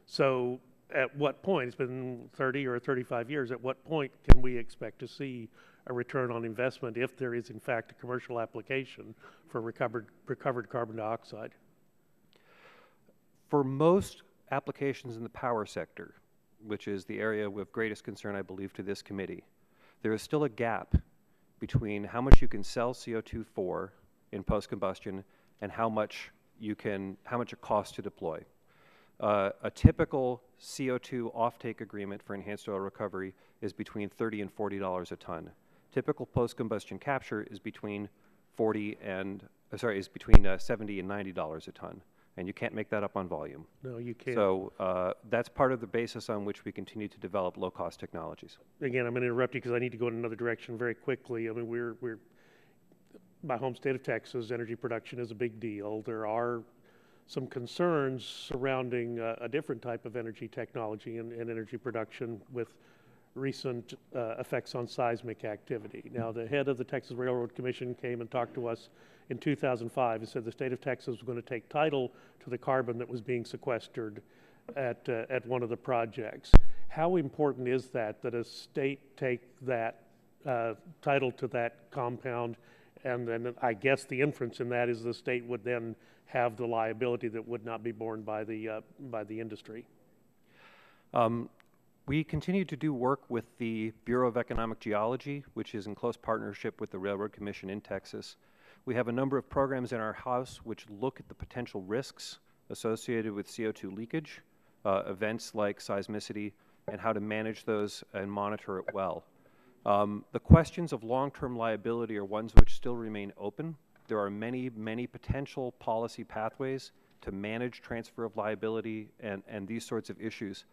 So at what point, it's been 30 or 35 years, at what point can we expect to see a return on investment if there is in fact a commercial application for recovered carbon dioxide? For most applications in the power sector, which is the area of greatest concern, I believe, to this committee, there is still a gap between how much you can sell CO2 for in post-combustion and how much it costs to deploy. A typical CO2 offtake agreement for enhanced oil recovery is between $30 and $40 a ton. Typical post-combustion capture is between $70 and $90 a ton, and you can't make that up on volume. No, you can't. So that's part of the basis on which we continue to develop low-cost technologies. Again, I'm going to interrupt you because I need to go in another direction very quickly. I mean, we're my home state of Texas, energy production is a big deal. There are some concerns surrounding a different type of energy technology and energy production with recent effects on seismic activity. Now, the head of the Texas Railroad Commission came and talked to us in 2005 and said the state of Texas was going to take title to the carbon that was being sequestered at one of the projects. How important is that a state take that title to that compound, and then I guess the inference in that is the state would then have the liability that would not be borne by the industry? We continue to do work with the Bureau of Economic Geology, which is in close partnership with the Railroad Commission in Texas. We have a number of programs in our house which look at the potential risks associated with CO2 leakage, events like seismicity, and how to manage those and monitor it well. The questions of long-term liability are ones which still remain open. There are many, many potential policy pathways to manage transfer of liability and these sorts of issues.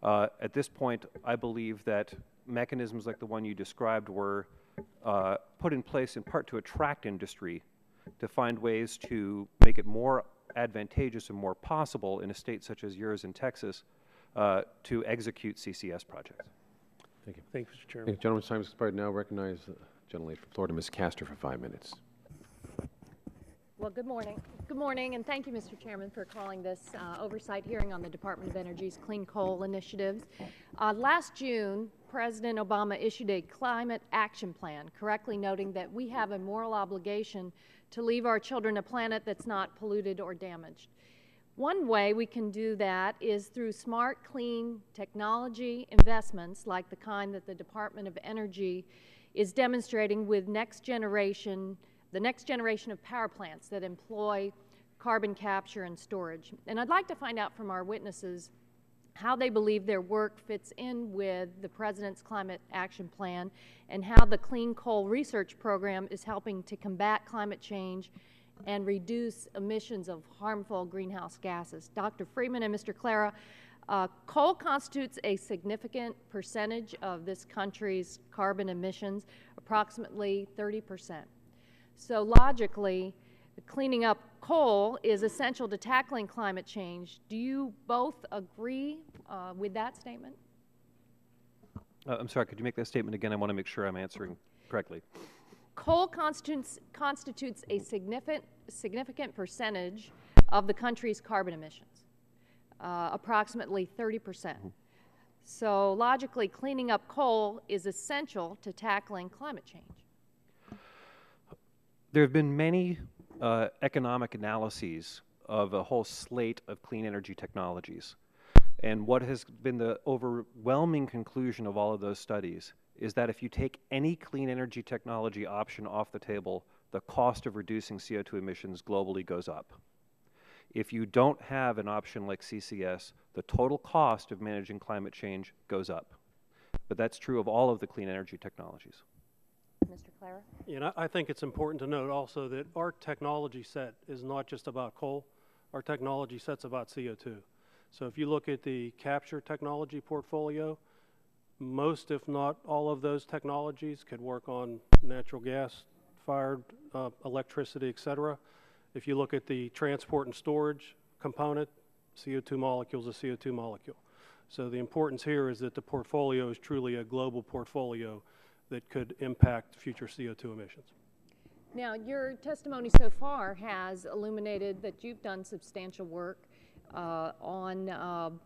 At this point, I believe that mechanisms like the one you described were put in place in part to attract industry, to find ways to make it more advantageous and more possible in a state such as yours in Texas to execute CCS projects. Thank you. Thank you, Mr. Chairman. Thank you. Gentleman's time has expired. Now recognize the gentleman from Florida, Ms. Castor, for 5 minutes. Well, good morning. Good morning, and thank you, Mr. Chairman, for calling this oversight hearing on the Department of Energy's clean coal initiatives. Last June, President Obama issued a climate action plan, correctly noting that we have a moral obligation to leave our children a planet that's not polluted or damaged. One way we can do that is through smart, clean technology investments like the kind that the Department of Energy is demonstrating with the next generation of power plants that employ carbon capture and storage. And I'd like to find out from our witnesses how they believe their work fits in with the President's Climate Action Plan and how the Clean Coal Research Program is helping to combat climate change and reduce emissions of harmful greenhouse gases. Dr. Freeman and Mr. Clara, coal constitutes a significant percentage of this country's carbon emissions, approximately 30%. So logically, cleaning up coal is essential to tackling climate change. Do you both agree with that statement? I'm sorry, could you make that statement again? I want to make sure I'm answering correctly. Coal constitutes a significant percentage of the country's carbon emissions, approximately 30%. Mm-hmm. So logically, cleaning up coal is essential to tackling climate change. There have been many economic analyses of a whole slate of clean energy technologies. And what has been the overwhelming conclusion of all of those studies is that if you take any clean energy technology option off the table, the cost of reducing CO2 emissions globally goes up. If you don't have an option like CCS, the total cost of managing climate change goes up. But that's true of all of the clean energy technologies. Mr. Clara? You know, I think it's important to note also that our technology set is not just about coal. Our technology set's about CO2. So if you look at the capture technology portfolio, most, if not all of those technologies could work on natural gas-fired electricity, et cetera. If you look at the transport and storage component, CO2 molecule is a CO2 molecule. So the importance here is that the portfolio is truly a global portfolio that could impact future CO2 emissions. Now, your testimony so far has illuminated that you've done substantial work on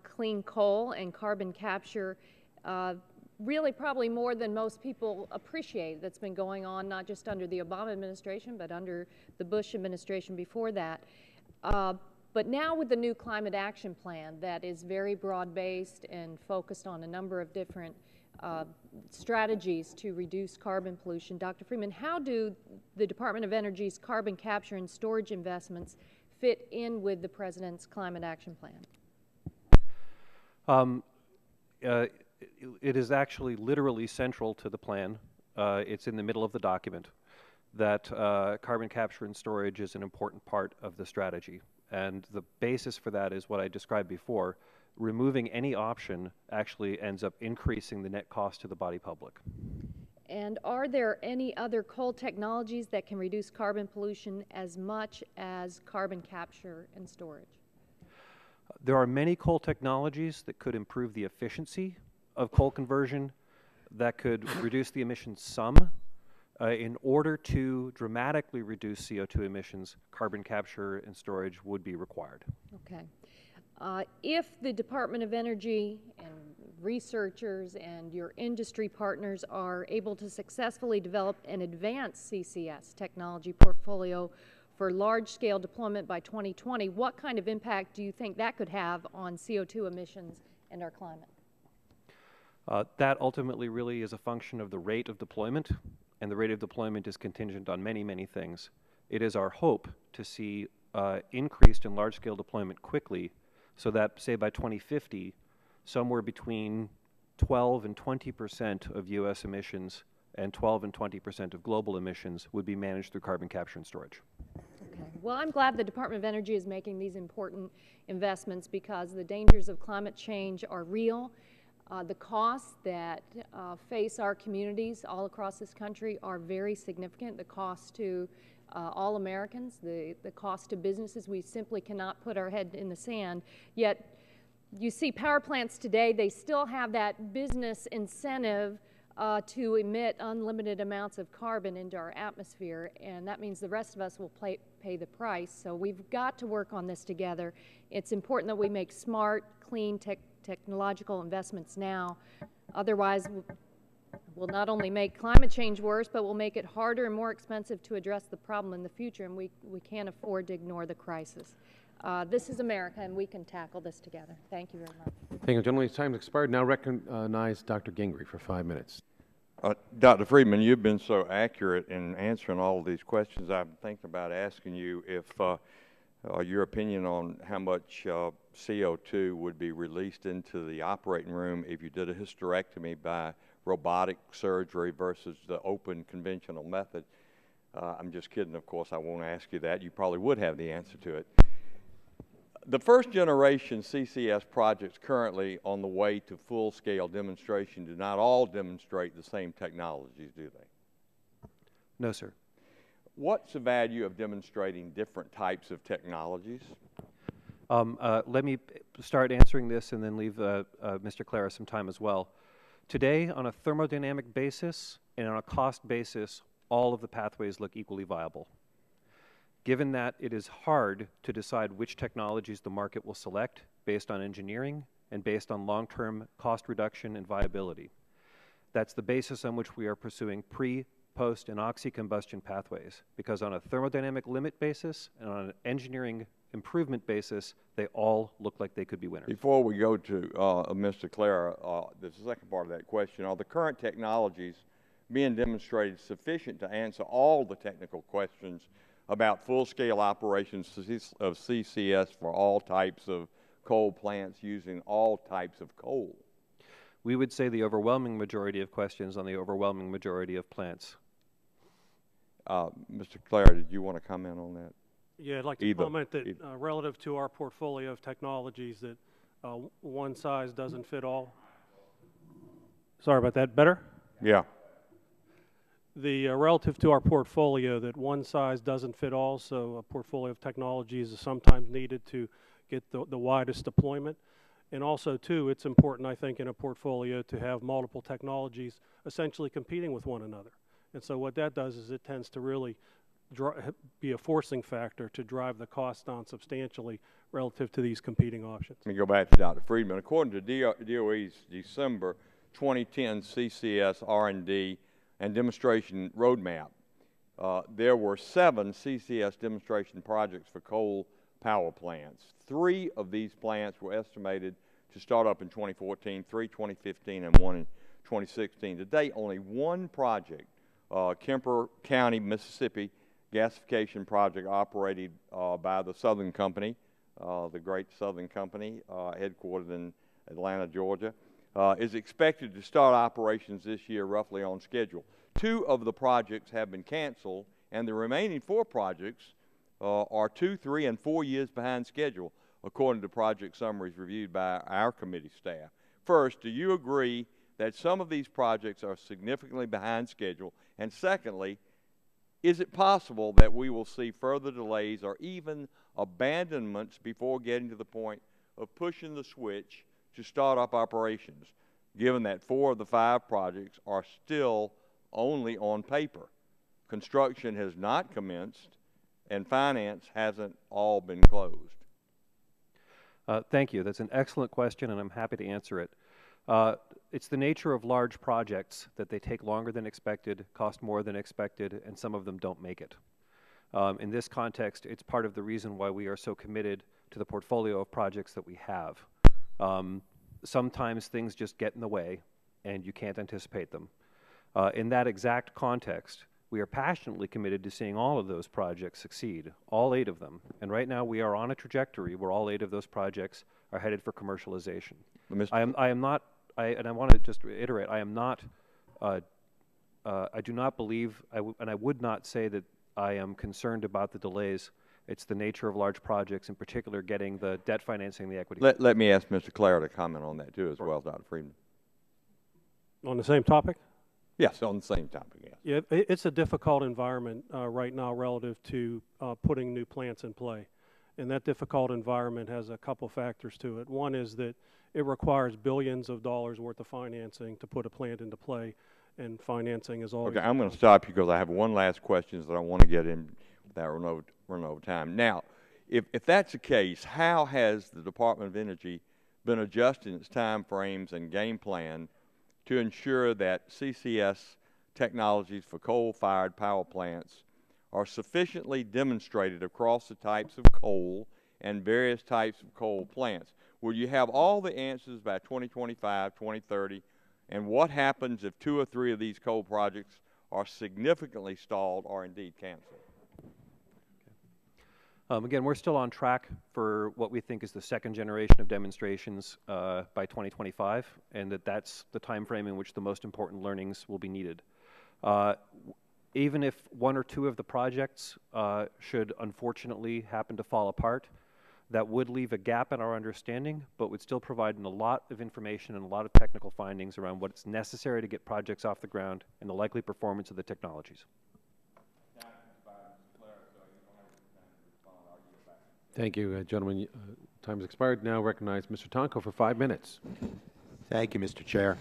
clean coal and carbon capture, really probably more than most people appreciate. That's been going on not just under the Obama administration, but under the Bush administration before that. But now with the new Climate Action Plan that is very broad-based and focused on a number of different strategies to reduce carbon pollution, Dr. Freeman, how do the Department of Energy's carbon capture and storage investments fit in with the President's Climate Action Plan? It is actually literally central to the plan. It's in the middle of the document that carbon capture and storage is an important part of the strategy. And the basis for that is what I described before. Removing any option actually ends up increasing the net cost to the body public. And are there any other coal technologies that can reduce carbon pollution as much as carbon capture and storage? There are many coal technologies that could improve the efficiency of coal conversion, that could reduce the emissions some. In order to dramatically reduce CO2 emissions, carbon capture and storage would be required. Okay. If the Department of Energy and researchers and your industry partners are able to successfully develop an advanced CCS technology portfolio for large-scale deployment by 2020, what kind of impact do you think that could have on CO2 emissions and our climate? That ultimately really is a function of the rate of deployment, and the rate of deployment is contingent on many, many things. It is our hope to see increased and large-scale deployment quickly, so that, say, by 2050, somewhere between 12 and 20% of U.S. emissions and 12 and 20% of global emissions would be managed through carbon capture and storage. Okay. Well, I'm glad the Department of Energy is making these important investments because the dangers of climate change are real. The costs that face our communities all across this country are very significant. The cost to all Americans, the cost to businesses, we simply cannot put our head in the sand. Yet, you see power plants today, they still have that business incentive to emit unlimited amounts of carbon into our atmosphere, and that means the rest of us will pay the price. So we've got to work on this together. It's important that we make smart, clean technological investments now. Otherwise, we'll not only make climate change worse, but we'll make it harder and more expensive to address the problem in the future, and we can't afford to ignore the crisis. This is America, and we can tackle this together. Thank you very much. Thank you, gentlemen. Time has expired. Now recognize Dr. Gingrey for 5 minutes. Dr. Friedman, you've been so accurate in answering all of these questions. I'm thinking about asking you if your opinion on how much CO2 would be released into the operating room if you did a hysterectomy by robotic surgery versus the open conventional method. I'm just kidding, of course. I won't ask you that. You probably would have the answer to it. The first generation CCS projects currently on the way to full-scale demonstration do not all demonstrate the same technologies, do they? No, sir. What's the value of demonstrating different types of technologies? Let me start answering this and then leave Mr. Clara some time as well. Today, on a thermodynamic basis and on a cost basis, all of the pathways look equally viable. Given that it is hard to decide which technologies the market will select based on engineering and based on long-term cost reduction and viability. That's the basis on which we are pursuing pre, post, and oxy-combustion pathways, because on a thermodynamic limit basis and on an engineering improvement basis, they all look like they could be winners. Before we go to Mr. Clara, the second part of that question, are the current technologies being demonstrated sufficient to answer all the technical questions about full-scale operations of CCS for all types of coal plants using all types of coal? We would say the overwhelming majority of questions on the overwhelming majority of plants. Mr. Clara, did you want to comment on that? Yeah, I'd like to comment that relative to our portfolio of technologies that one size doesn't fit all. Sorry about that. Better? Yeah. The relative to our portfolio that one size doesn't fit all, so a portfolio of technologies is sometimes needed to get the widest deployment. And also, too, it's important, I think, in a portfolio to have multiple technologies essentially competing with one another. And so what that does is it tends to really be a forcing factor to drive the cost down substantially relative to these competing options. Let me go back to Dr. Friedman. According to DOE's December 2010 CCS R&D and demonstration roadmap, there were 7 CCS demonstration projects for coal power plants. 3 of these plants were estimated to start up in 2014, 3 2015, and 1 in 2016. To date, only 1 project, Kemper County, Mississippi, gasification project operated by the Southern Company, the great Southern Company, headquartered in Atlanta, Georgia, is expected to start operations this year roughly on schedule. 2 of the projects have been canceled, and the remaining 4 projects are 2, 3, and 4 years behind schedule, according to project summaries reviewed by our committee staff. First, do you agree that some of these projects are significantly behind schedule? And secondly, is it possible that we will see further delays or even abandonments before getting to the point of pushing the switch to start up operations, given that 4 of the 5 projects are still only on paper? Construction has not commenced, and finance hasn't all been closed. Thank you. That's an excellent question, and I'm happy to answer it. It's the nature of large projects that they take longer than expected, cost more than expected, and some of them don't make it. In this context, it's part of the reason why we are so committed to the portfolio of projects that we have. Sometimes things just get in the way, and you can't anticipate them. In that exact context, we are passionately committed to seeing all of those projects succeed, all 8 of them. And right now we are on a trajectory where all 8 of those projects are headed for commercialization. I am not, and I want to just reiterate, I am not, I do not believe, and I would not say that I am concerned about the delays. It's the nature of large projects, in particular getting the debt financing, the equity. Let me ask Mr. Clare to comment on that too as well, Dr. Friedman. On the same topic? Yes, on the same topic, yes. Yeah, it's a difficult environment right now relative to putting new plants in play. And that difficult environment has a couple factors to it. One is that it requires billions of dollars worth of financing to put a plant into play, and financing is always... Okay, I'm going to stop you because I have one last question that I want to get in without running over time. Now, if that's the case, how has the Department of Energy been adjusting its time frames and game plan to ensure that CCS technologies for coal-fired power plants are sufficiently demonstrated across the types of coal and various types of coal plants? Will you have all the answers by 2025, 2030? And what happens if 2 or 3 of these coal projects are significantly stalled or indeed canceled? Again, we're still on track for what we think is the 2nd generation of demonstrations by 2025, and that's the time frame in which the most important learnings will be needed. Even if 1 or 2 of the projects should unfortunately happen to fall apart, that would leave a gap in our understanding, but would still provide a lot of information and a lot of technical findings around what's necessary to get projects off the ground and the likely performance of the technologies. Thank you, gentlemen. Time has expired. Now recognize Mr. Tonko for 5 minutes. Thank you, Mr. Chair.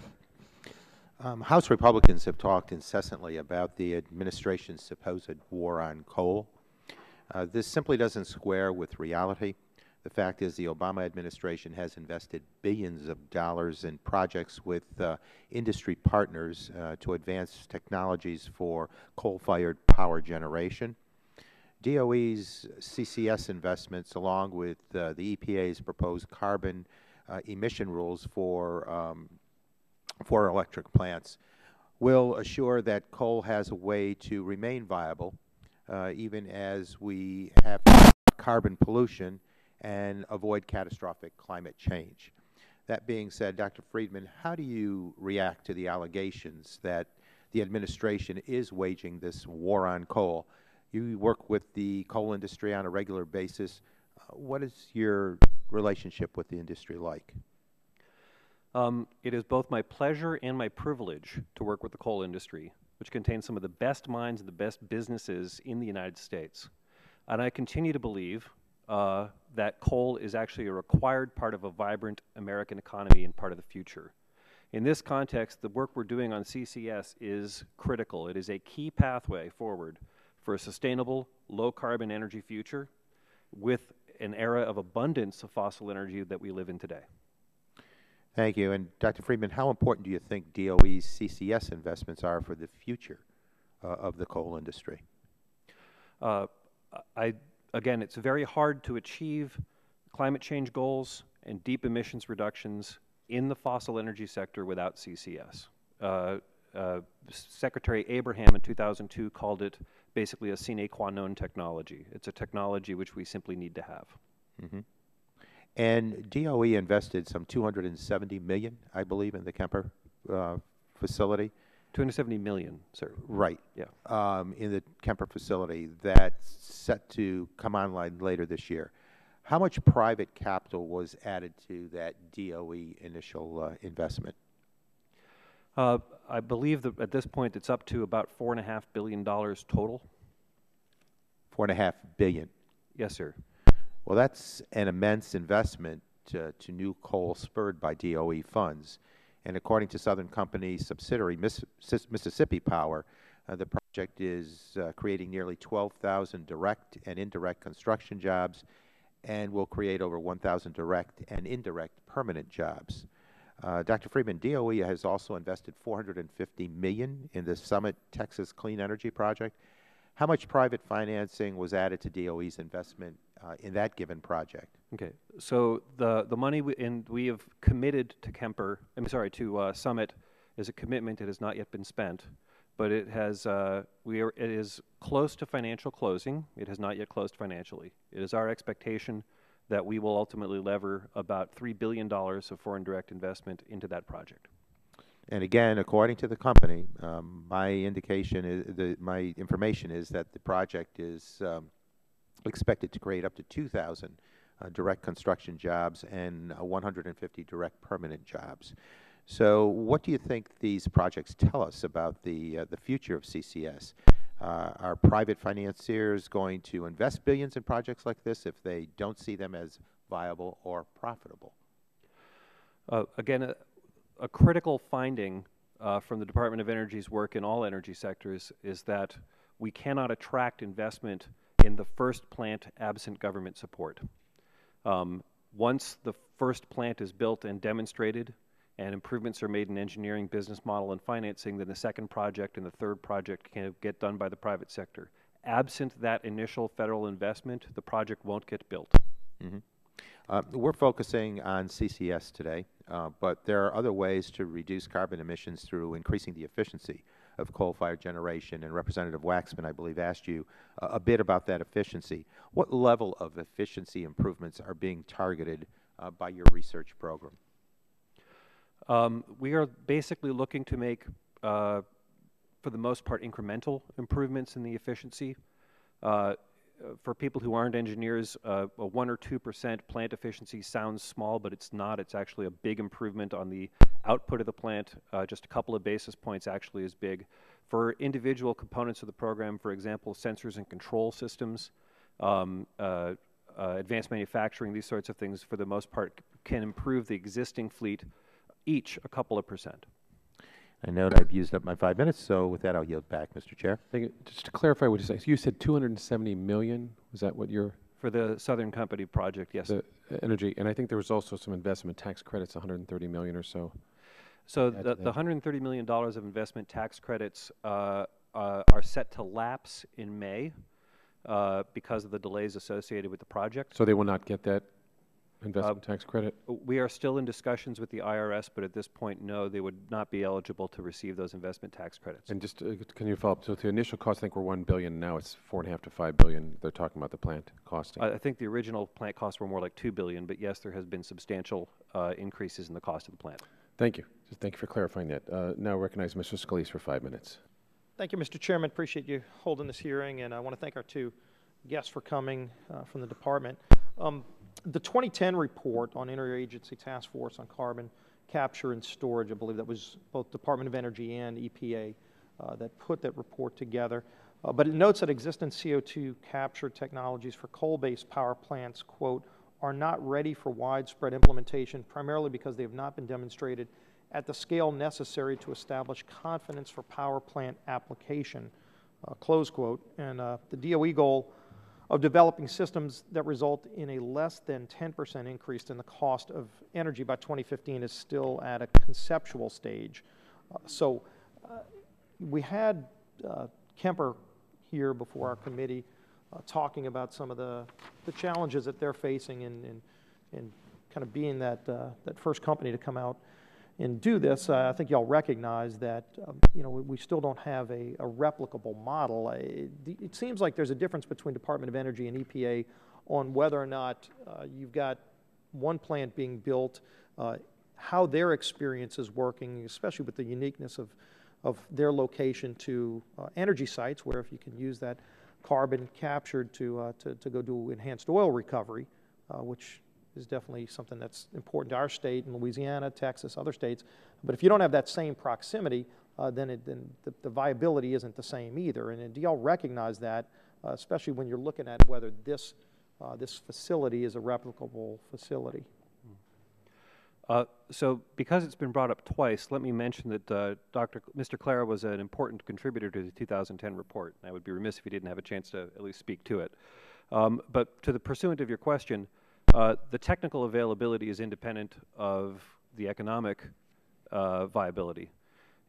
House Republicans have talked incessantly about the administration's supposed war on coal. This simply doesn't square with reality. The fact is the Obama administration has invested billions of dollars in projects with industry partners to advance technologies for coal-fired power generation. DOE's CCS investments, along with the EPA's proposed carbon emission rules for electric plants, will assure that coal has a way to remain viable even as we have carbon pollution and avoid catastrophic climate change. That being said, Dr. Friedman, how do you react to the allegations that the administration is waging this war on coal? You work with the coal industry on a regular basis. What is your relationship with the industry like? It is both my pleasure and my privilege to work with the coal industry, which contains some of the best minds and the best businesses in the United States. And I continue to believe that coal is actually a required part of a vibrant American economy and part of the future. In this context, the work we're doing on CCS is critical. It is a key pathway forward for a sustainable, low-carbon energy future with an era of abundance of fossil energy that we live in today. Thank you. And Dr. Friedman, how important do you think DOE's CCS investments are for the future of the coal industry? Again, it's very hard to achieve climate change goals and deep emissions reductions in the fossil energy sector without CCS. Secretary Abraham in 2002 called it basically a sine qua non technology. It's a technology which we simply need to have. Mm-hmm. And DOE invested some $270 million, I believe, in the Kemper facility. $270 million, sir. Right. Yeah. In the Kemper facility that's set to come online later this year. How much private capital was added to that DOE initial investment? I believe that at this point it's up to about $4.5 billion total. $4.5 billion. Yes, sir. Well, that's an immense investment to new coal spurred by DOE funds. And according to Southern Company's subsidiary, Mississippi Power, the project is creating nearly 12,000 direct and indirect construction jobs and will create over 1,000 direct and indirect permanent jobs. Dr. Friedman, DOE has also invested $450 million in the Summit Texas Clean Energy Project. How much private financing was added to DOE's investment in that given project? Okay, so the money we have committed to Summit is a commitment. It has not yet been spent, but it has it is close to financial closing. It has not yet closed financially. It is our expectation that we will ultimately lever about $3 billion of foreign direct investment into that project. And again, according to the company, my information is that the project is expected to create up to 2,000 direct construction jobs and 150 direct permanent jobs. So what do you think these projects tell us about the future of CCS? Are private financiers going to invest billions in projects like this if they don't see them as viable or profitable? Again, a critical finding from the Department of Energy's work in all energy sectors is that we cannot attract investment in the first plant absent government support. Once the first plant is built and demonstrated and improvements are made in engineering, business model, and financing, then the second project and the third project can get done by the private sector. Absent that initial federal investment, the project won't get built. Mm-hmm. We're focusing on CCS today, but there are other ways to reduce carbon emissions through increasing the efficiency of coal-fired generation, and Representative Waxman, I believe, asked you a bit about that efficiency. What level of efficiency improvements are being targeted by your research program? We are basically looking to make, for the most part, incremental improvements in the efficiency. For people who aren't engineers, a 1 or 2% plant efficiency sounds small, but it's not. It's actually a big improvement on the output of the plant. Just a couple of basis points actually is big. For individual components of the program, for example, sensors and control systems, advanced manufacturing, these sorts of things, for the most part, can improve the existing fleet each a couple of percent. I note I've used up my 5 minutes, so with that I'll yield back, Mr. Chair. Thank you. Just to clarify what you said, you said $270 million. Was that what you're? For the Southern Company project, yes. The energy, and I think there was also some investment tax credits, $130 million or so. So the $130 million of investment tax credits are set to lapse in May because of the delays associated with the project. So they will not get that investment tax credit? We are still in discussions with the IRS, but at this point, no, they would not be eligible to receive those investment tax credits. And just can you follow up? So the initial cost, I think, were $1 billion. Now it's $4.5 to $5 billion. They're talking about the plant costing. I think the original plant costs were more like $2 billion, but yes, there has been substantial increases in the cost of the plant. Thank you. Just thank you for clarifying that. Now recognize Mr. Scalise for 5 minutes. Thank you, Mr. Chairman. Appreciate you holding this hearing, and I want to thank our two guests for coming from the department. The 2010 report on Interagency Task Force on Carbon Capture and Storage, I believe that was both Department of Energy and EPA that put that report together. But it notes that existing CO2 capture technologies for coal-based power plants, quote, are not ready for widespread implementation, primarily because they have not been demonstrated at the scale necessary to establish confidence for power plant application, close quote. And the DOE goal of developing systems that result in a less than 10% increase in the cost of energy by 2015 is still at a conceptual stage. We had Kemper here before our committee talking about some of the challenges that they're facing in kind of being that first company to come out and do this. I think y'all recognize that we still don't have a replicable model. It seems like there's a difference between Department of Energy and EPA on whether or not you've got one plant being built, how their experience is working, especially with the uniqueness of their location to energy sites, where if you can use that carbon captured to go do enhanced oil recovery, which is definitely something that's important to our state in Louisiana, Texas, other states. But if you don't have that same proximity, then the viability isn't the same either. And do y'all recognize that, especially when you're looking at whether this facility is a replicable facility? So because it's been brought up twice, let me mention that Mr. Clara was an important contributor to the 2010 report. I would be remiss if he didn't have a chance to at least speak to it. But to the pursuant of your question, the technical availability is independent of the economic viability.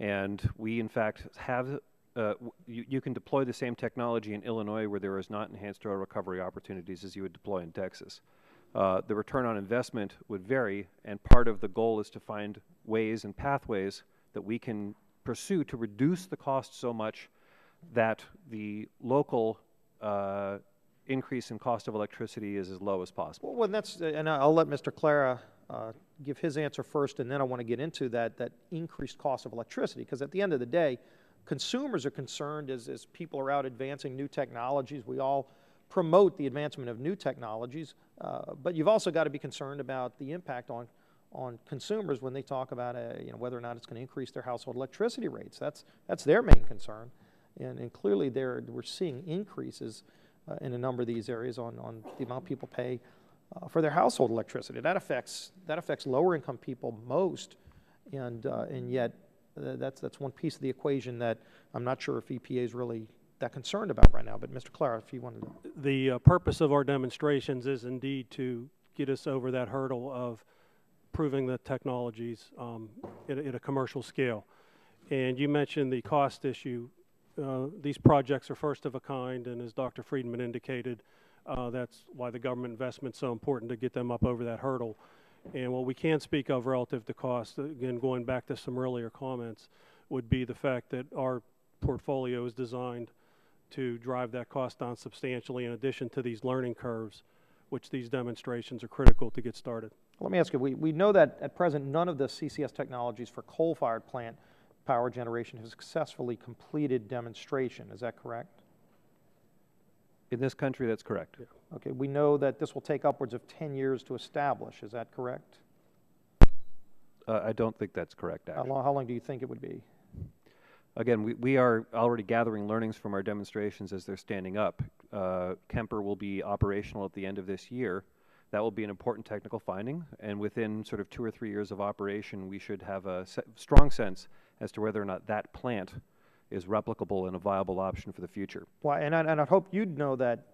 And we, in fact, have, you can deploy the same technology in Illinois where there is not enhanced oil recovery opportunities as you would deploy in Texas. The return on investment would vary, and part of the goal is to find ways and pathways that we can pursue to reduce the cost so much that the local increase in cost of electricity is as low as possible. Well, and I'll let Mr. Clara give his answer first, and then I want to get into that increased cost of electricity, because at the end of the day, consumers are concerned as people are out advancing new technologies. We all promote the advancement of new technologies, but you've also got to be concerned about the impact on consumers when they talk about whether or not it's going to increase their household electricity rates. That's their main concern, and clearly we're seeing increases in a number of these areas on the amount people pay for their household electricity. That affects lower income people most, and yet that's one piece of the equation that I'm not sure if EPA is really that concerned about right now. But Mr. Clara, if you wanted to. The purpose of our demonstrations is indeed to get us over that hurdle of proving the technologies at a commercial scale. And you mentioned the cost issue. These projects are first of a kind, and as Dr. Friedman indicated, that's why the government investment is so important, to get them up over that hurdle. And what we can speak of relative to cost, again, going back to some earlier comments, would be the fact that our portfolio is designed to drive that cost down substantially, in addition to these learning curves, which these demonstrations are critical to get started. Let me ask you, we know that at present none of the CCS technologies for coal-fired plant power generation has successfully completed demonstration. Is that correct? In this country, that's correct. Yeah. Okay, we know that this will take upwards of 10 years to establish. Is that correct? I don't think that's correct, actually. How long do you think it would be? Again, we are already gathering learnings from our demonstrations as they're standing up. Kemper will be operational at the end of this year. That will be an important technical finding, and within sort of 2 or 3 years of operation, we should have a strong sense as to whether or not that plant is replicable and a viable option for the future. Well, and I hope you'd know that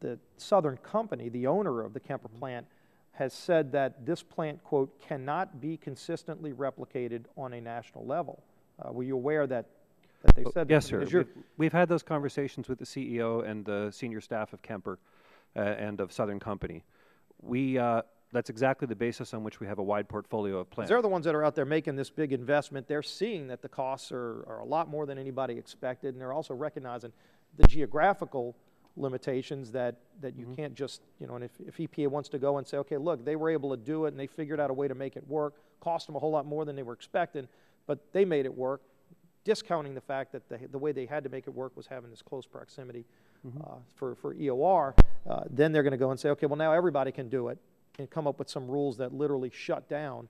the Southern Company, the owner of the Kemper plant, has said that this plant, quote, cannot be consistently replicated on a national level. Were you aware that they said yes, that? sir. We've had those conversations with the CEO and the senior staff of Kemper and of Southern Company. That's exactly the basis on which we have a wide portfolio of plants. They're the ones that are out there making this big investment. They're seeing that the costs are a lot more than anybody expected, and they're also recognizing the geographical limitations that you can't just, and if EPA wants to go and say, okay, look, they were able to do it and they figured out a way to make it work, cost them a whole lot more than they were expecting, but they made it work, discounting the fact that the way they had to make it work was having this close proximity for EOR, then they're going to go and say, okay, well, now everybody can do it, and come up with some rules that literally shut down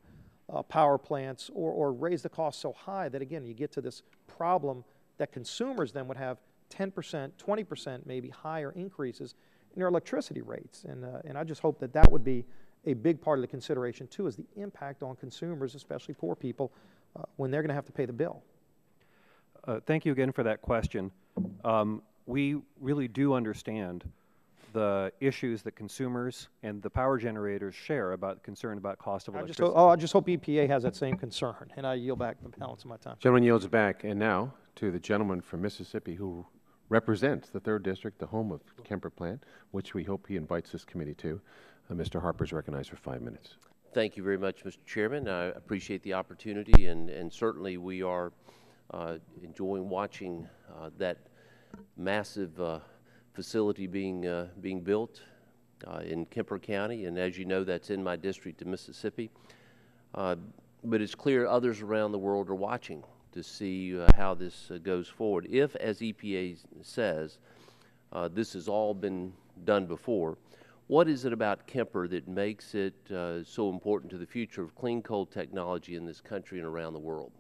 power plants or raise the cost so high that, again, you get to this problem that consumers then would have 10%, 20% maybe higher increases in their electricity rates. And I just hope that would be a big part of the consideration, too, is the impact on consumers, especially poor people, when they're going to have to pay the bill. Thank you again for that question. We really do understand the issues that consumers and the power generators share about concern about cost of electricity. I just hope EPA has that same concern, and I yield back the balance of my time. Gentleman yields back, and now to the gentleman from Mississippi who represents the 3rd District, the home of Kemper Plant, which we hope he invites this committee to. Mr. Harper is recognized for 5 minutes. Thank you very much, Mr. Chairman. I appreciate the opportunity, and certainly we are enjoying watching that massive facility being built in Kemper County, and as you know, that's in my district in Mississippi. But it's clear others around the world are watching to see how this goes forward. If, as EPA says, this has all been done before, What is it about Kemper that makes it so important to the future of clean coal technology in this country and around the world?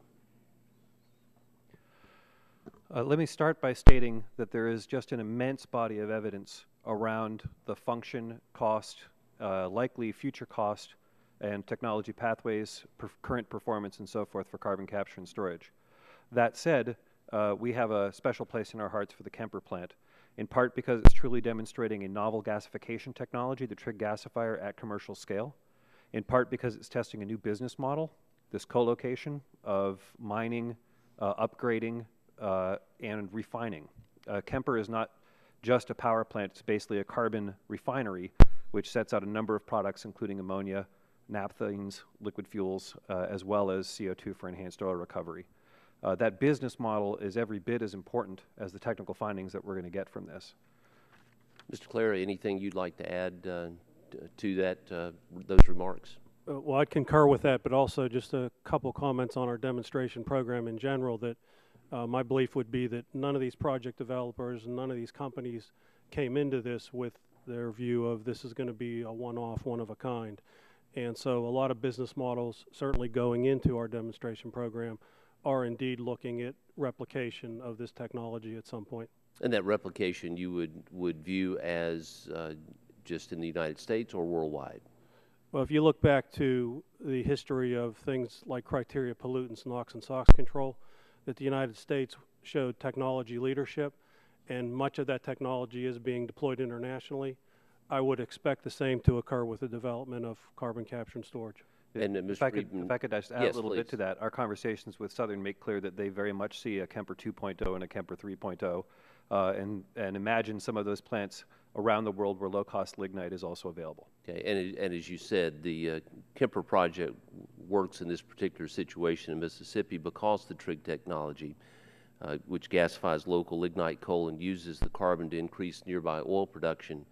Let me start by stating that there is just an immense body of evidence around the function, cost, likely future cost, and technology pathways, current performance, and so forth for carbon capture and storage. That said, we have a special place in our hearts for the Kemper plant, in part because it's truly demonstrating a novel gasification technology, the trig gasifier, at commercial scale, in part because it's testing a new business model, this co-location of mining, upgrading, and refining. Kemper is not just a power plant, it's basically a carbon refinery, which sets out a number of products, including ammonia, naphthenes, liquid fuels, as well as CO2 for enhanced oil recovery. That business model is every bit as important as the technical findings that we're going to get from this. Mr. Clara, anything you'd like to add to that, those remarks? Well, I'd concur with that, but also just a couple comments on our demonstration program in general. That my belief would be that none of these project developers and none of these companies came into this with their view of this is going to be a one-off, one-of-a-kind. And so a lot of business models certainly going into our demonstration program are indeed looking at replication of this technology at some point. And that replication you would view as just in the United States or worldwide? Well, if you look back to the history of things like criteria pollutants, NOx and SOx control, that the United States showed technology leadership, and much of that technology is being deployed internationally. I would expect the same to occur with the development of carbon capture and storage. And if I could just add a little bit to that, our conversations with Southern make clear that they very much see a Kemper 2.0 and a Kemper 3.0, and imagine some of those plants around the world where low-cost lignite is also available. Okay, and as you said, the Kemper project works in this particular situation in Mississippi because the trig technology, which gasifies local lignite coal and uses the carbon to increase nearby oil production.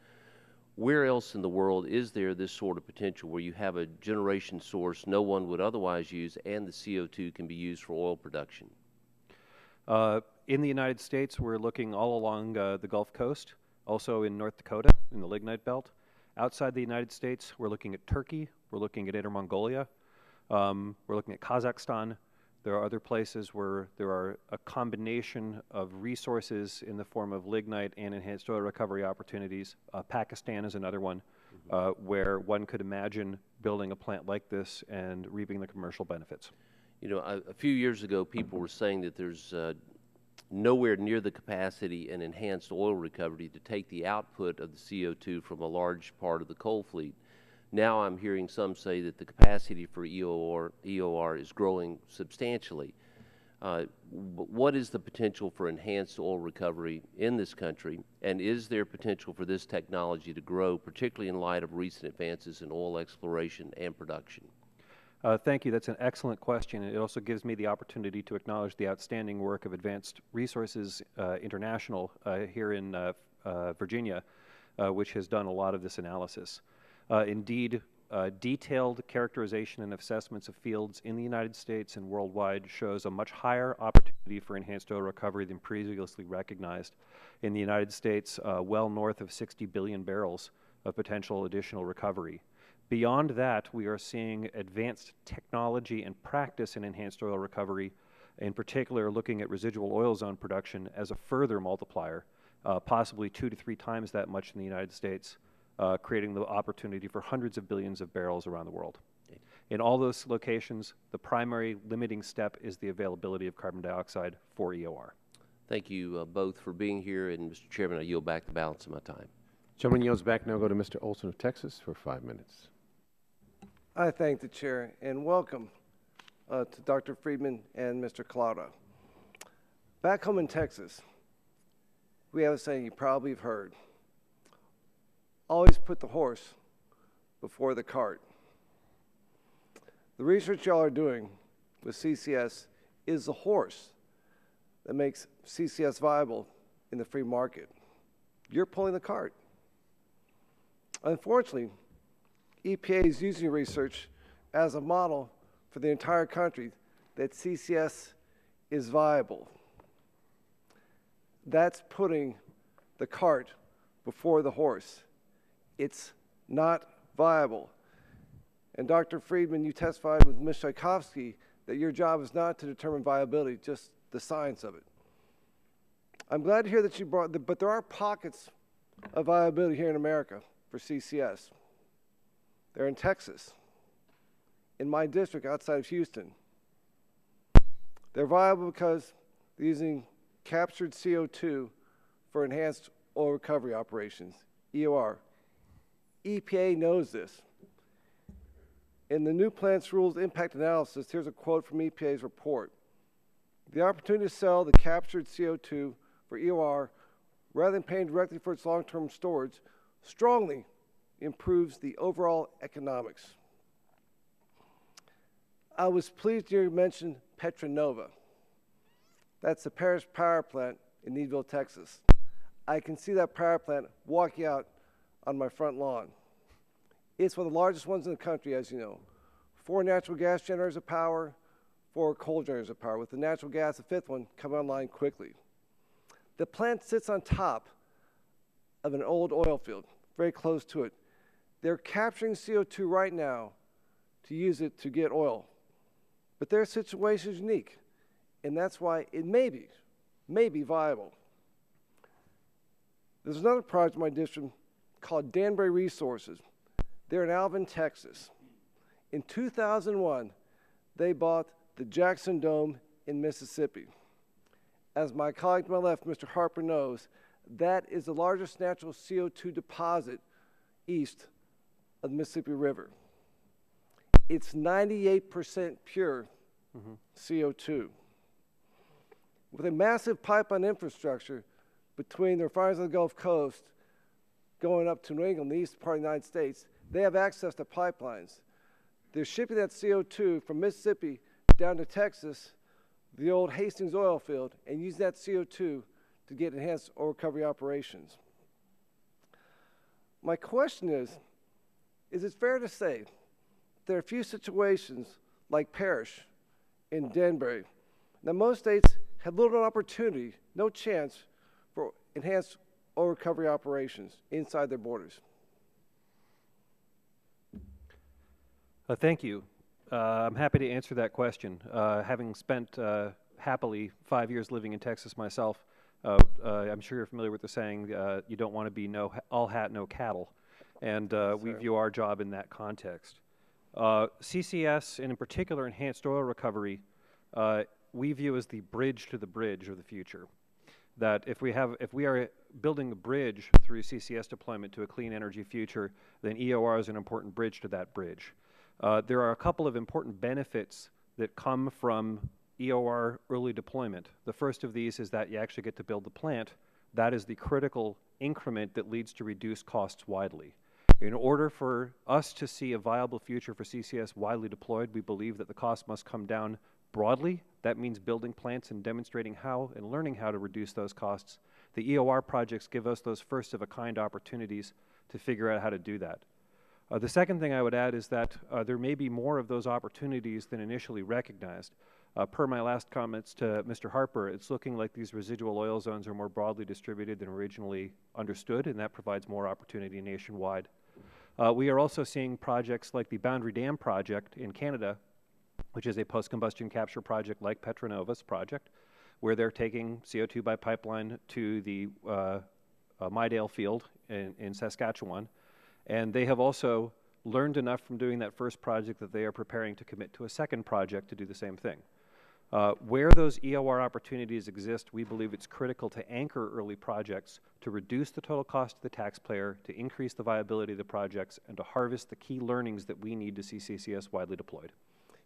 Where else in the world is there this sort of potential where you have a generation source no one would otherwise use and the CO2 can be used for oil production? In the United States, we're looking all along the Gulf Coast, also in North Dakota, in the lignite belt. Outside the United States, we're looking at Turkey, we're looking at Inner Mongolia, we're looking at Kazakhstan. There are other places where there are a combination of resources in the form of lignite and enhanced oil recovery opportunities. Pakistan is another one where one could imagine building a plant like this and reaping the commercial benefits. You know, a few years ago, people were saying that there's nowhere near the capacity and enhanced oil recovery to take the output of the CO2 from a large part of the coal fleet. Now I'm hearing some say that the capacity for EOR is growing substantially. What is the potential for enhanced oil recovery in this country, and is there potential for this technology to grow, particularly in light of recent advances in oil exploration and production? Thank you. That's an excellent question. It also gives me the opportunity to acknowledge the outstanding work of Advanced Resources International here in Virginia, which has done a lot of this analysis. Indeed, detailed characterization and assessments of fields in the United States and worldwide shows a much higher opportunity for enhanced oil recovery than previously recognized. In the United States, well north of 60 billion barrels of potential additional recovery. Beyond that, we are seeing advanced technology and practice in enhanced oil recovery, in particular looking at residual oil zone production as a further multiplier, possibly 2 to 3 times that much in the United States. Creating the opportunity for hundreds of billions of barrels around the world. Okay. In all those locations, the primary limiting step is the availability of carbon dioxide for EOR. Thank you both for being here, and Mr. Chairman, I yield back the balance of my time. Gentleman yields back. Now go to Mr. Olson of Texas for 5 minutes. I thank the chair and welcome to Dr. Friedman and Mr. Collado. Back home in Texas, we have a saying you probably have heard. Always put the horse before the cart. The research y'all are doing with CCS is the horse that makes CCS viable in the free market. You're pulling the cart. Unfortunately, EPA is using research as a model for the entire country that CCS is viable. That's putting the cart before the horse. It's not viable. And Dr. Friedman, you testified with Ms. Tchaikovsky that your job is not to determine viability, just the science of it. I'm glad to hear that you brought, but there are pockets of viability here in America for CCS. They're in Texas, in my district outside of Houston. They're viable because they're using captured CO2 for enhanced oil recovery operations, EOR. EPA knows this. In the new plant's rules impact analysis, here's a quote from EPA's report. The opportunity to sell the captured CO2 for EOR rather than paying directly for its long-term storage strongly improves the overall economics. I was pleased to hear you mention Petronova. That's the Paris power plant in Needville, Texas. I can see that power plant walking out on my front lawn. It's one of the largest ones in the country, as you know. 4 natural gas generators of power, 4 coal generators of power, with the natural gas, the 5th one, coming online quickly. The plant sits on top of an old oil field, very close to it. They're capturing CO2 right now to use it to get oil. But their situation is unique, and that's why it may be viable. There's another project in my district called Danbury Resources. They're in Alvin, Texas. In 2001, they bought the Jackson Dome in Mississippi. As my colleague to my left, Mr. Harper, knows, that is the largest natural CO2 deposit east of the Mississippi River. It's 98% pure CO2. With a massive pipeline infrastructure between the refineries on the Gulf Coast going up to New England, the eastern part of the United States, they have access to pipelines. They're shipping that CO2 from Mississippi down to Texas, the old Hastings oil field, and using that CO2 to get enhanced oil recovery operations. My question is it fair to say there are a few situations like Parrish and Danbury that most states have little opportunity, no chance for enhanced oil recovery operations inside their borders? Thank you. I'm happy to answer that question. Having spent happily 5 years living in Texas myself, I'm sure you're familiar with the saying, you don't want to be all hat, no cattle. And we view our job in that context. CCS, and in particular enhanced oil recovery, we view as the bridge to the bridge of the future. That if we are building a bridge through CCS deployment to a clean energy future, then EOR is an important bridge to that bridge. There are a couple of important benefits that come from EOR early deployment. The first of these is that you actually get to build the plant. That is the critical increment that leads to reduced costs widely. In order for us to see a viable future for CCS widely deployed, we believe that the cost must come down broadly. That means building plants and demonstrating how and learning how to reduce those costs. The EOR projects give us those first-of-a-kind opportunities to figure out how to do that. The second thing I would add is that there may be more of those opportunities than initially recognized. Per my last comments to Mr. Harper, it's looking like these residual oil zones are more broadly distributed than originally understood, and that provides more opportunity nationwide. We are also seeing projects like the Boundary Dam project in Canada, which is a post-combustion capture project like Petronova's project, where they're taking CO2 by pipeline to the Midale field in Saskatchewan. And they have also learned enough from doing that first project that they are preparing to commit to a second project to do the same thing. Where those EOR opportunities exist, we believe it's critical to anchor early projects to reduce the total cost to the taxpayer, to increase the viability of the projects, and to harvest the key learnings that we need to see CCS widely deployed.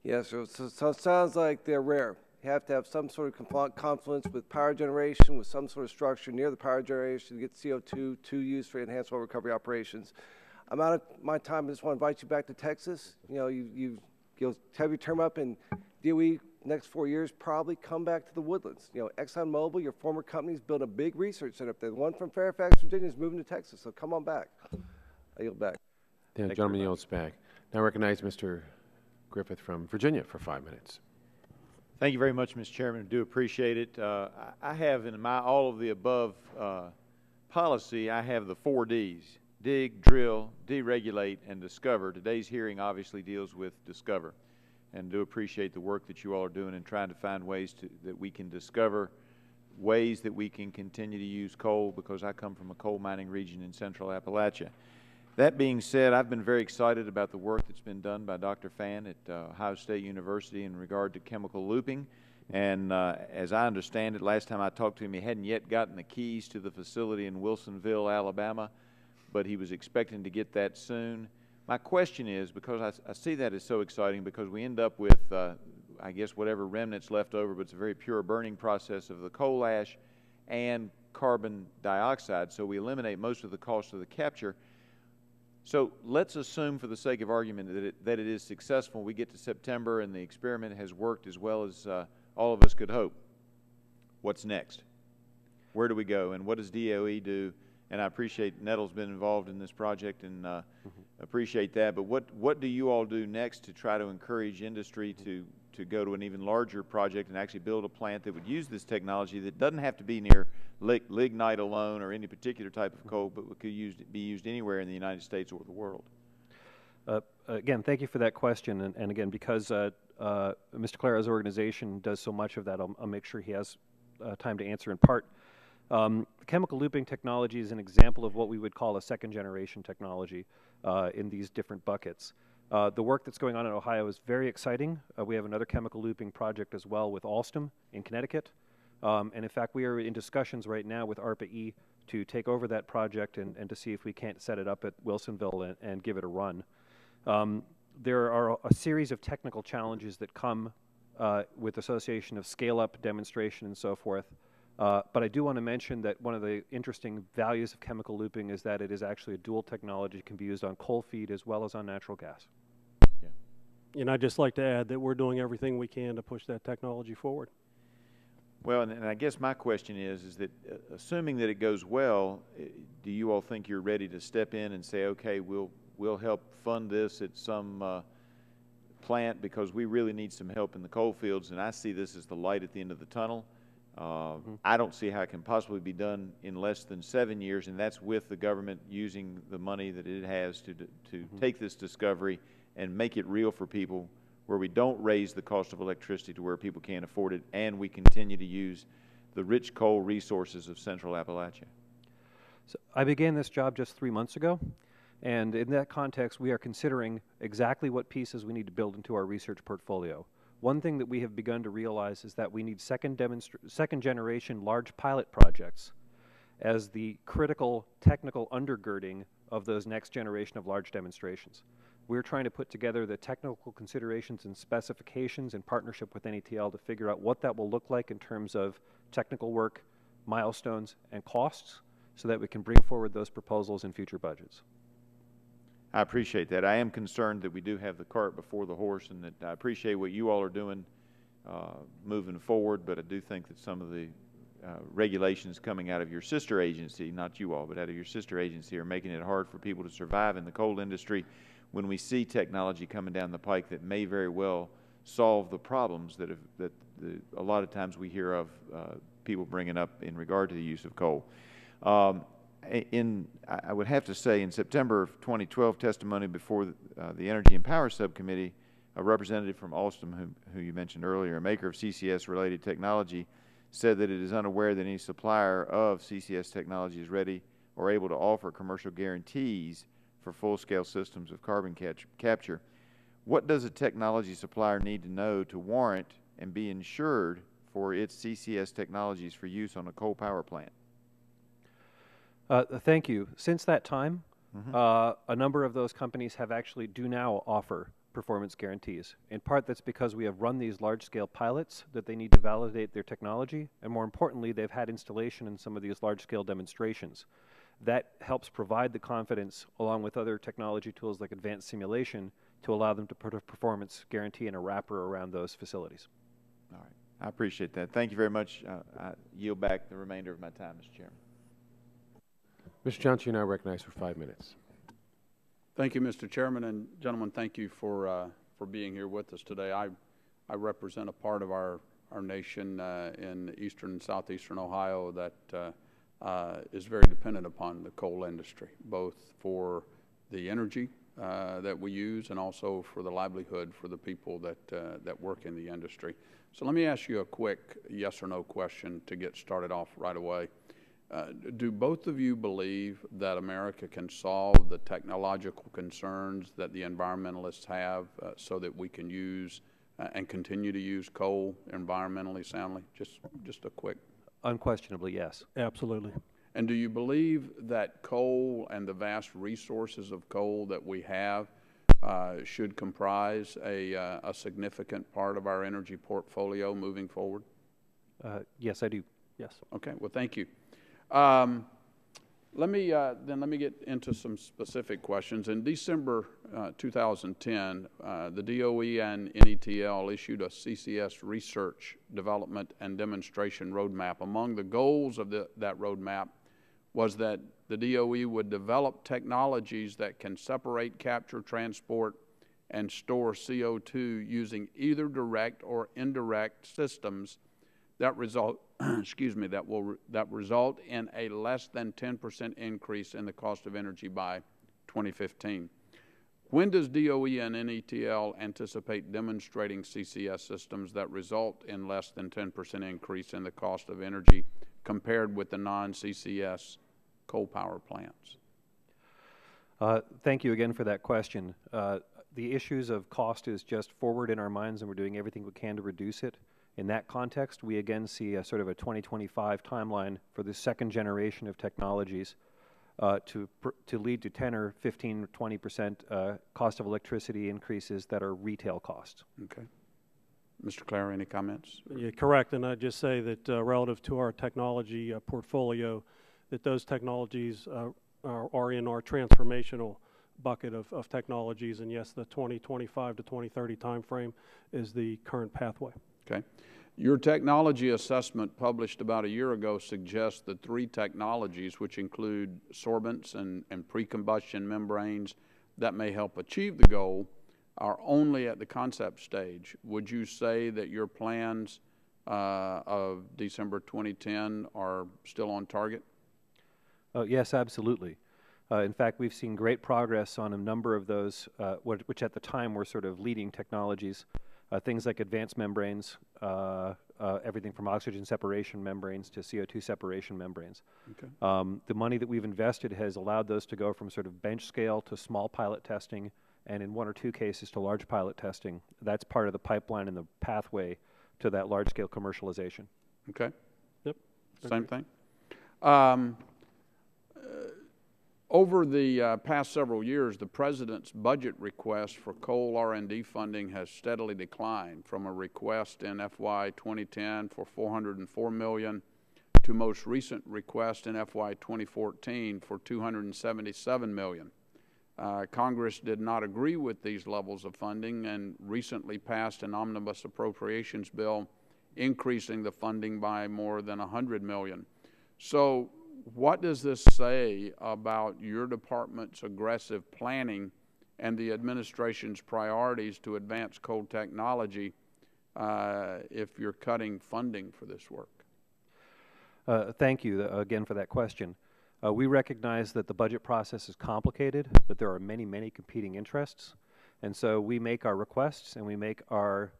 Yes, so it sounds like they're rare. You have to have some sort of confluence with power generation, with some sort of structure near the power generation to get CO2 to use for enhanced oil recovery operations. I'm out of my time. I just want to invite you back to Texas. You know, you'll have your term up in DOE next 4 years, probably come back to the Woodlands. You know, ExxonMobil, your former companies, built a big research center up there. The one from Fairfax, Virginia is moving to Texas, so come on back. I yield back. The gentleman yields back. Now recognize Mr. Griffith from Virginia for 5 minutes. Thank you very much, Mr. Chairman. I do appreciate it. I have in my all of the above policy, I have the 4 Ds. dig, drill, deregulate, and discover. Today's hearing obviously deals with discover, and do appreciate the work that you all are doing in trying to find ways that we can discover ways that we can continue to use coal, because I come from a coal mining region in central Appalachia. That being said, I've been very excited about the work that's been done by Dr. Fan at Ohio State University in regard to chemical looping. And as I understand it, last time I talked to him, he hadn't yet gotten the keys to the facility in Wilsonville, Alabama, but he was expecting to get that soon. My question is, because I see that as so exciting, because we end up with, I guess, whatever remnants left over, but it's a very pure burning process of the coal ash and carbon dioxide, so we eliminate most of the cost of the capture. So let's assume, for the sake of argument, that it is successful. We get to September and the experiment has worked as well as all of us could hope. What's next? Where do we go? And what does DOE do? And I appreciate Nettle's been involved in this project, and appreciate that. But what do you all do next to try to encourage industry to go to an even larger project and actually build a plant that would use this technology that doesn't have to be near lignite alone or any particular type of coal, but could be used anywhere in the United States or the world? Again, thank you for that question. And again, because Mr. Clara's organization does so much of that, I'll make sure he has time to answer in part. Chemical looping technology is an example of what we would call a second-generation technology in these different buckets. The work that's going on in Ohio is very exciting. We have another chemical looping project as well with Alstom in Connecticut. And in fact, we are in discussions right now with ARPA-E to take over that project and to see if we can't set it up at Wilsonville and give it a run. There are a series of technical challenges that come with association of scale-up, demonstration, and so forth. But I do want to mention that one of the interesting values of chemical looping is that it is actually a dual technology. It can be used on coal feed as well as on natural gas. Yeah. And I'd just like to add that we're doing everything we can to push that technology forward. Well, and I guess my question is that assuming that it goes well, do you all think you're ready to step in and say, okay, we'll help fund this at some plant, because we really need some help in the coal fields, and I see this as the light at the end of the tunnel. I don't see how it can possibly be done in less than 7 years, and that's with the government using the money that it has to take this discovery and make it real for people, where we don't raise the cost of electricity to where people can't afford it, and we continue to use the rich coal resources of central Appalachia. So I began this job just 3 months ago, and in that context, we are considering exactly what pieces we need to build into our research portfolio. One thing that we have begun to realize is that we need second-generation large pilot projects as the critical technical undergirding of those next generation of large demonstrations. We're trying to put together the technical considerations and specifications in partnership with NETL to figure out what that will look like in terms of technical work, milestones, and costs, so that we can bring forward those proposals in future budgets. I appreciate that. I am concerned that we do have the cart before the horse, and that I appreciate what you all are doing moving forward, but I do think that some of the regulations coming out of your sister agency, not you all, but out of your sister agency, are making it hard for people to survive in the coal industry when we see technology coming down the pike that may very well solve the problems that a lot of times we hear of people bringing up in regard to the use of coal. I would have to say, in September of 2012 testimony before the Energy and Power Subcommittee, a representative from Alstom, who you mentioned earlier, a maker of CCS-related technology, said that it is unaware that any supplier of CCS technology is ready or able to offer commercial guarantees for full-scale systems of carbon capture. What does a technology supplier need to know to warrant and be insured for its CCS technologies for use on a coal power plant? Thank you. Since that time, a number of those companies do now offer performance guarantees. In part, that's because we have run these large-scale pilots that they need to validate their technology, and more importantly, they've had installation in some of these large-scale demonstrations. That helps provide the confidence, along with other technology tools like advanced simulation, to allow them to put a performance guarantee and a wrapper around those facilities. All right. I appreciate that. Thank you very much. I yield back the remainder of my time, Mr. Chairman. Mr. Johnson, you're now recognized for 5 minutes. Thank you, Mr. Chairman, and gentlemen, thank you for being here with us today. I represent a part of our nation in eastern and southeastern Ohio that is very dependent upon the coal industry, both for the energy that we use and also for the livelihood for the people that work in the industry. So let me ask you a quick yes or no question to get started off right away. Do both of you believe that America can solve the technological concerns that the environmentalists have so that we can use and continue to use coal environmentally soundly? Just a quick. Unquestionably, yes. Absolutely. And do you believe that coal and the vast resources of coal that we have should comprise a significant part of our energy portfolio moving forward? Yes, I do. Yes. Okay. Well, thank you. Let me get into some specific questions. In December 2010, the DOE and NETL issued a CCS research, development, and demonstration roadmap. Among the goals of that roadmap was that the DOE would develop technologies that can separate, capture, transport, and store CO2 using either direct or indirect systems that result that result in a less than 10% increase in the cost of energy by 2015. When does DOE and NETL anticipate demonstrating CCS systems that result in less than 10% increase in the cost of energy compared with the non-CCS coal power plants? Thank you again for that question. The issues of cost is just forward in our minds, and we're doing everything we can to reduce it. In that context, we again see a sort of a 2025 timeline for the second generation of technologies to lead to 10 or 15 or 20% cost of electricity increases that are retail costs. Okay. Mr. Clare, any comments? Yeah, correct. And I'd just say that relative to our technology portfolio, that those technologies are in our transformational bucket of technologies. And yes, the 2025 to 2030 timeframe is the current pathway. Okay. Your technology assessment published about a year ago suggests that 3 technologies, which include sorbents and pre-combustion membranes that may help achieve the goal, are only at the concept stage. Would you say that your plans of December 2010 are still on target? Yes, absolutely. In fact, we've seen great progress on a number of those, which at the time were sort of leading technologies. Things like advanced membranes, everything from oxygen separation membranes to CO2 separation membranes. Okay. The money that we've invested has allowed those to go from sort of bench scale to small pilot testing, and in 1 or 2 cases to large pilot testing. That's part of the pipeline and the pathway to that large-scale commercialization. Okay. Yep. Same thing. Over the past several years, the President's budget request for coal R&D funding has steadily declined from a request in FY 2010 for $404 million to most recent request in FY 2014 for $277 million. Congress did not agree with these levels of funding and recently passed an omnibus appropriations bill increasing the funding by more than $100 million. So what does this say about your department's aggressive planning and the administration's priorities to advance coal technology if you're cutting funding for this work? Thank you again for that question. We recognize that the budget process is complicated, that there are many, many competing interests, and so we make our requests and we make our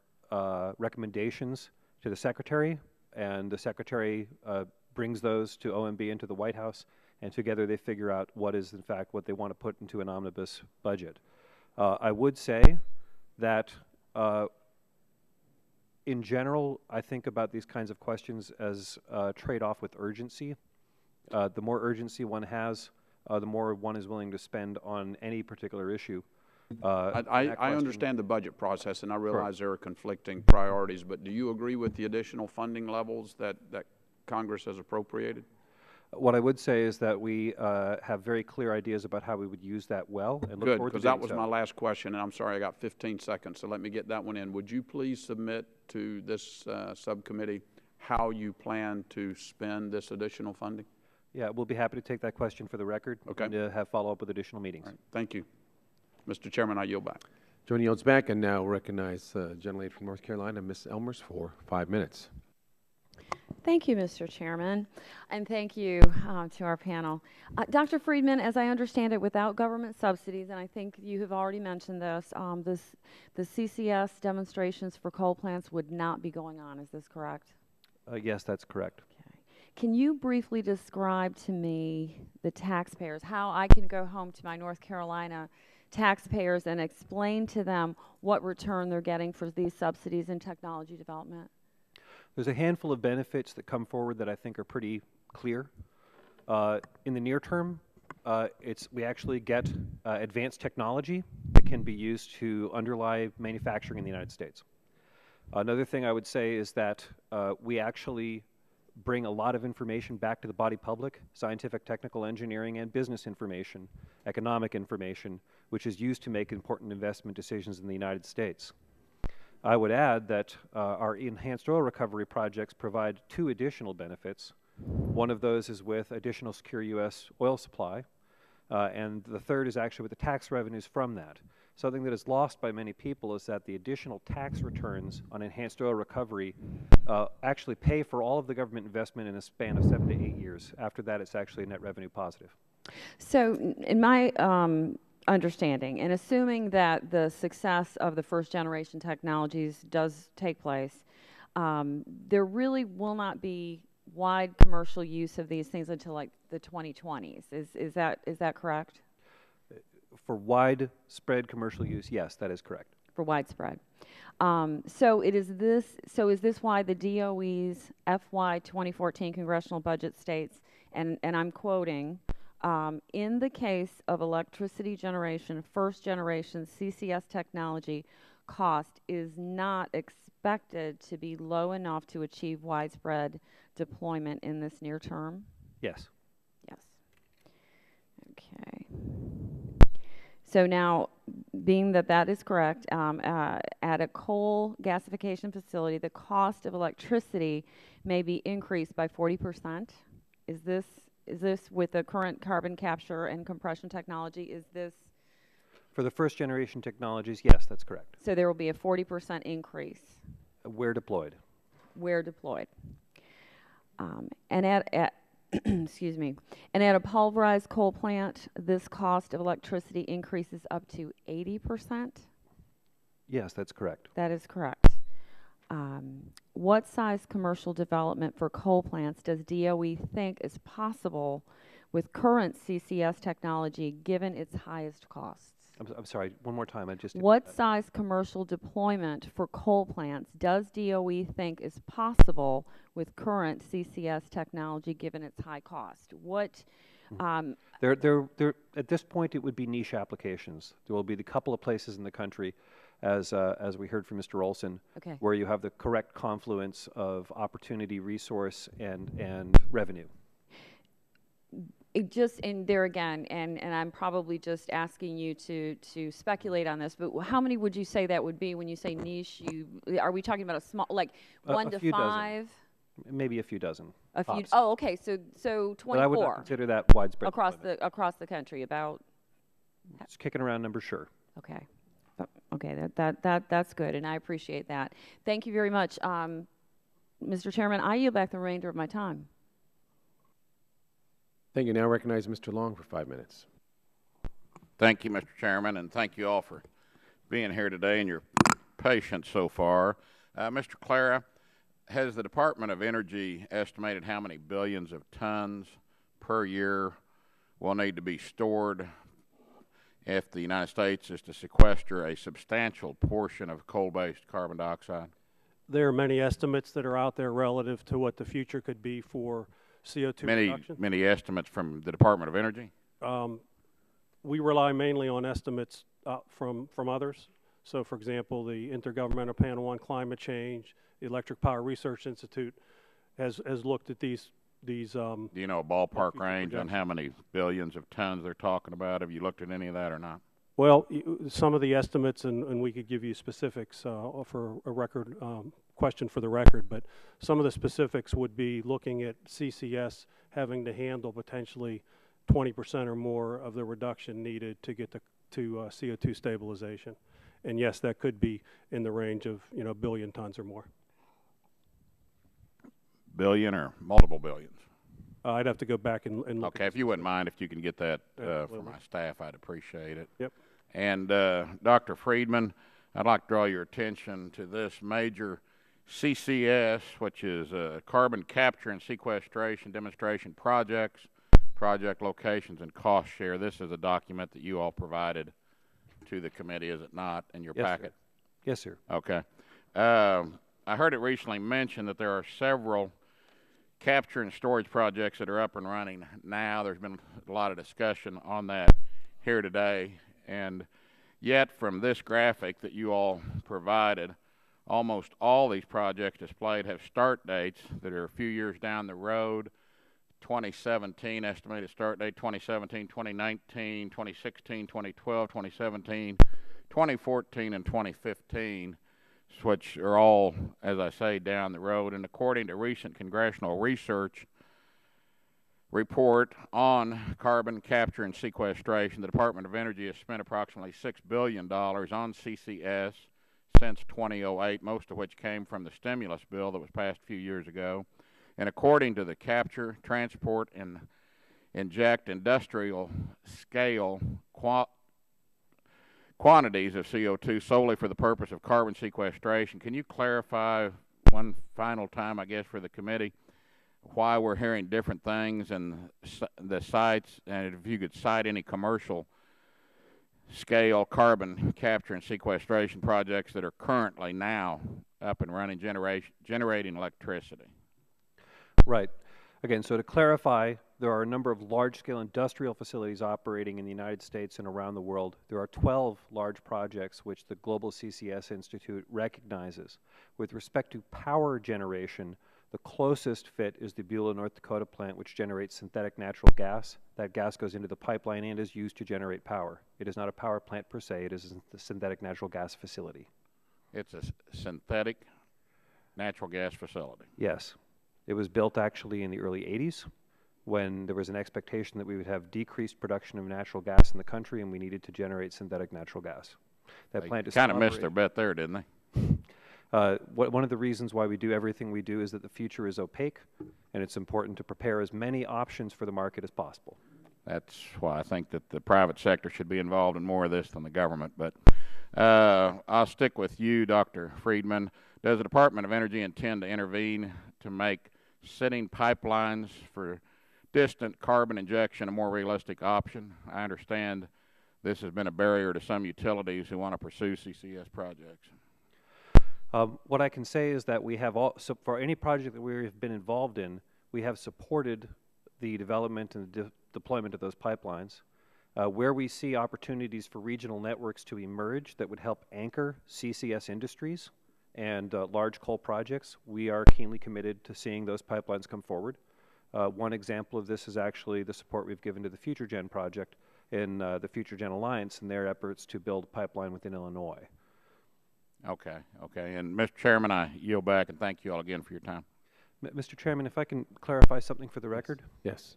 recommendations to the Secretary, and the Secretary brings those to OMB into the White House, and together they figure out what is in fact what they want to put into an omnibus budget. I would say that in general, I think about these kinds of questions as a trade-off with urgency. The more urgency one has, the more one is willing to spend on any particular issue. I understand the budget process, and I realize there are conflicting priorities, but do you agree with the additional funding levels that Congress has appropriated? What I would say is that we have very clear ideas about how we would use that well. And look Good, forward to because that doing was so. my last question, and I'm sorry I got 15 seconds, so let me get that one in. Would you please submit to this subcommittee how you plan to spend this additional funding? Yeah, we'll be happy to take that question for the record and have follow-up with additional meetings. All right, thank you. Mr. Chairman, I yield back. Joni yields back, and now recognize the gentlelady from North Carolina, Ms. Elmers, for 5 minutes. Thank you, Mr. Chairman, and thank you to our panel. Dr. Friedman, as I understand it, without government subsidies, and I think you have already mentioned this, the CCS demonstrations for coal plants would not be going on. Is this correct? Yes, that's correct. Okay. Can you briefly describe to me the taxpayers, how I can go home to my North Carolina taxpayers and explain to them what return they're getting for these subsidies in technology development? There's a handful of benefits that come forward that I think are pretty clear. In the near term, we actually get advanced technology that can be used to underlie manufacturing in the United States. Another thing I would say is that we actually bring a lot of information back to the body public, scientific, technical, engineering, and business information, economic information, which is used to make important investment decisions in the United States. I would add that our enhanced oil recovery projects provide two additional benefits. One of those is with additional secure U.S. oil supply, and the third is actually with the tax revenues from that. Something that is lost by many people is that the additional tax returns on enhanced oil recovery actually pay for all of the government investment in a span of 7 to 8 years. After that, it's actually a net revenue positive. So in my understanding, and assuming that the success of the first generation technologies does take place, there really will not be wide commercial use of these things until like the 2020s. Is that correct? For widespread commercial use, yes, that is correct. For widespread. So is this why the DOE's FY 2014 congressional budget states, and I'm quoting, in the case of electricity generation, first generation CCS technology cost is not expected to be low enough to achieve widespread deployment in this near term? Yes. Yes. Okay. So now, being that that is correct, at a coal gasification facility, the cost of electricity may be increased by 40%. Is this with the current carbon capture and compression technology? Is this? For the first generation technologies, yes, that's correct. So there will be a 40% increase. Where deployed. Where deployed. And at excuse me, and at a pulverized coal plant, this cost of electricity increases up to 80%? Yes, that's correct. That is correct. What size commercial development for coal plants does DOE think is possible with current CCS technology given its highest costs? I'm sorry, one more time. What size commercial deployment for coal plants does DOE think is possible with current CCS technology given its high cost? What? At this point, it would be niche applications. There will be a couple of places in the country, as we heard from Mr. Olson, okay, where you have the correct confluence of opportunity, resource, and revenue. It just, and there again, and I'm probably just asking you to speculate on this, but how many would you say that would be when you say niche? Are we talking about a small, like 1 to 5? Dozen. Maybe a few dozen. A few. Tops. Oh, okay. So 24. But I would not consider that widespread across the country. About. It's kicking around numbers, sure. Okay. Okay. That's good, and I appreciate that. Thank you very much, Mr. Chairman. I yield back the remainder of my time. Thank you. Now recognize Mr. Long for 5 minutes. Thank you, Mr. Chairman, and thank you all for being here today and your patience so far. Mr. Clara, has the Department of Energy estimated how many billions of tons per year will need to be stored if the United States is to sequester a substantial portion of coal-based carbon dioxide? There are many estimates that are out there relative to what the future could be for CO2 reduction. Many estimates from the Department of Energy? We rely mainly on estimates from others. So, for example, the Intergovernmental Panel on Climate Change, the Electric Power Research Institute has looked at these. Do you know a ballpark range on how many billions of tons they're talking about? Have you looked at any of that or not? Well, some of the estimates, and we could give you specifics for a record question for the record, but some of the specifics would be looking at CCS having to handle potentially 20% or more of the reduction needed to get to CO2 stabilization. And yes, that could be in the range of, 1 billion tons or more. billion or multiple billions? I'd have to go back and look. Okay, if you wouldn't mind, if you can get that for Absolutely. my staff, I'd appreciate it. Yep. And Dr. Friedman, I'd like to draw your attention to this major CCS, which is carbon capture and sequestration demonstration projects, project locations, and cost share. This is a document that you all provided to the committee, is it not, in your packet? Sir. Yes, sir. Okay. I heard it recently mentioned that there are several capture and storage projects that are up and running now. There's been a lot of discussion on that here today, and yet from this graphic that you all provided, almost all these projects displayed have start dates that are a few years down the road. 2017 estimated start date, 2017, 2019, 2016, 2012, 2017, 2014, and 2015, which are all, as I say, down the road. And according to recent congressional research report on carbon capture and sequestration, the Department of Energy has spent approximately $6 billion on CCS since 2008, most of which came from the stimulus bill that was passed a few years ago. And according to the capture, transport, and inject industrial scale quantities of CO2 solely for the purpose of carbon sequestration, can you clarify one final time, I guess, for the committee, why we're hearing different things and the sites, and if you could cite any commercial scale carbon capture and sequestration projects that are currently now up and running, generating electricity? Right. Again, so to clarify, there are a number of large-scale industrial facilities operating in the United States and around the world. There are 12 large projects which the Global CCS Institute recognizes. With respect to power generation, the closest fit is the Beulah, North Dakota plant, which generates synthetic natural gas. That gas goes into the pipeline and is used to generate power. It is not a power plant per se. It is a synthetic natural gas facility. It's a synthetic natural gas facility. Yes. It was built actually in the early 80s when there was an expectation that we would have decreased production of natural gas in the country and we needed to generate synthetic natural gas. That plant is kind of missed their bet there, didn't they? One of the reasons why we do everything we do is that the future is opaque, and it's important to prepare as many options for the market as possible. That's why I think that the private sector should be involved in more of this than the government. But I'll stick with you, Dr. Friedman. Does the Department of Energy intend to intervene to make sitting pipelines for distant carbon injection a more realistic option? I understand this has been a barrier to some utilities who want to pursue CCS projects. What I can say is that we have so for any project that we have been involved in, we have supported the development and the deployment of those pipelines. Where we see opportunities for regional networks to emerge that would help anchor CCS industries and large coal projects, we are keenly committed to seeing those pipelines come forward. One example of this is actually the support we've given to the FutureGen project in the FutureGen Alliance and their efforts to build a pipeline within Illinois. Okay, okay. And Mr. Chairman, I yield back and thank you all again for your time. Mr. Chairman, if I can clarify something for the record? Yes.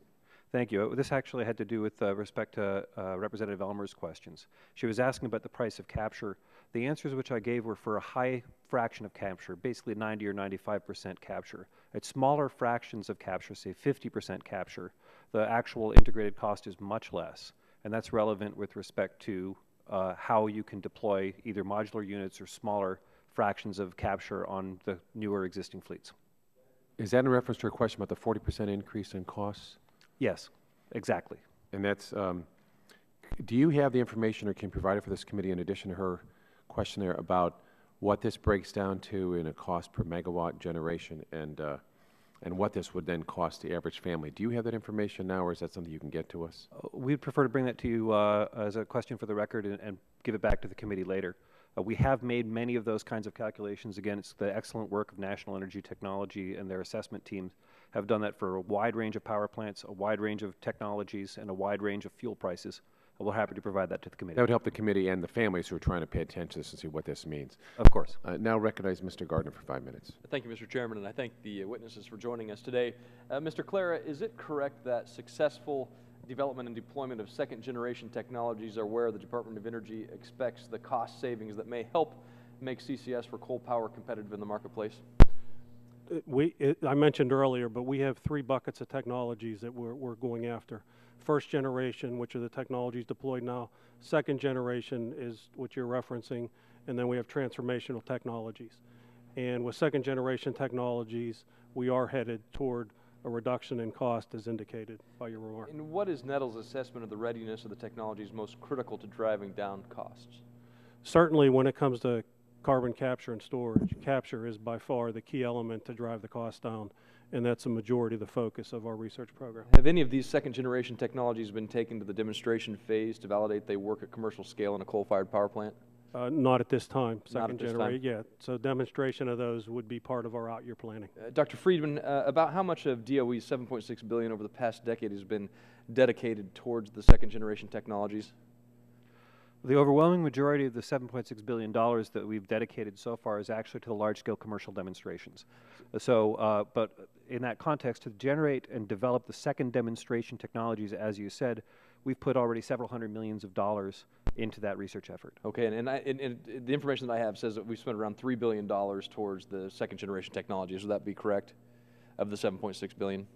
Thank you. This actually had to do with respect to Representative Elmer's questions. She was asking about the price of capture. The answers which I gave were for a high fraction of capture, basically 90 or 95% capture. At smaller fractions of capture, say 50% capture, the actual integrated cost is much less, and that's relevant with respect to how you can deploy either modular units or smaller fractions of capture on the newer existing fleets. Is that in reference to a question about the 40% increase in costs? Yes, exactly. And that's, do you have the information or can provide it for this committee in addition to her questionnaire about what this breaks down to in a cost per megawatt generation and what this would then cost the average family? Do you have that information now, or is that something you can get to us? We'd prefer to bring that to you as a question for the record and give it back to the committee later. We have made many of those kinds of calculations. Again, it's the excellent work of National Energy Technology and their assessment teams have done that for a wide range of power plants, a wide range of technologies, and a wide range of fuel prices. We're happy to provide that to the committee. That would help the committee and the families who are trying to pay attention to this and see what this means. Of course. Now recognize Mr. Gardner for 5 minutes. Thank you, Mr. Chairman, and I thank the witnesses for joining us today. Mr. Clara, is it correct that successful development and deployment of second-generation technologies are where the Department of Energy expects the cost savings that may help make CCS for coal power competitive in the marketplace? I mentioned earlier, but we have 3 buckets of technologies that we're going after. First generation, which are the technologies deployed now. Second generation is what you're referencing, and then we have transformational technologies. And with second generation technologies, we are headed toward a reduction in cost as indicated by your remark. And what is Nettle's assessment of the readiness of the technologies most critical to driving down costs? Certainly when it comes to carbon capture and storage, capture is by far the key element to drive the cost down, and that's a majority of the focus of our research program. Have any of these second generation technologies been taken to the demonstration phase to validate they work at commercial scale in a coal-fired power plant? Not at this time, Not at this time? generation, yeah. So demonstration of those would be part of our out-year planning. Dr. Friedman, about how much of DOE's $7.6 billion over the past decade has been dedicated towards the second generation technologies? The overwhelming majority of the $7.6 billion that we've dedicated so far is actually to the large-scale commercial demonstrations. So, but in that context, to generate and develop the second demonstration technologies, as you said, we've put already several hundred millions of dollars into that research effort. Okay, and the information that I have says that we've spent around $3 billion towards the second generation technologies. Would that be correct, of the $7.6 billion?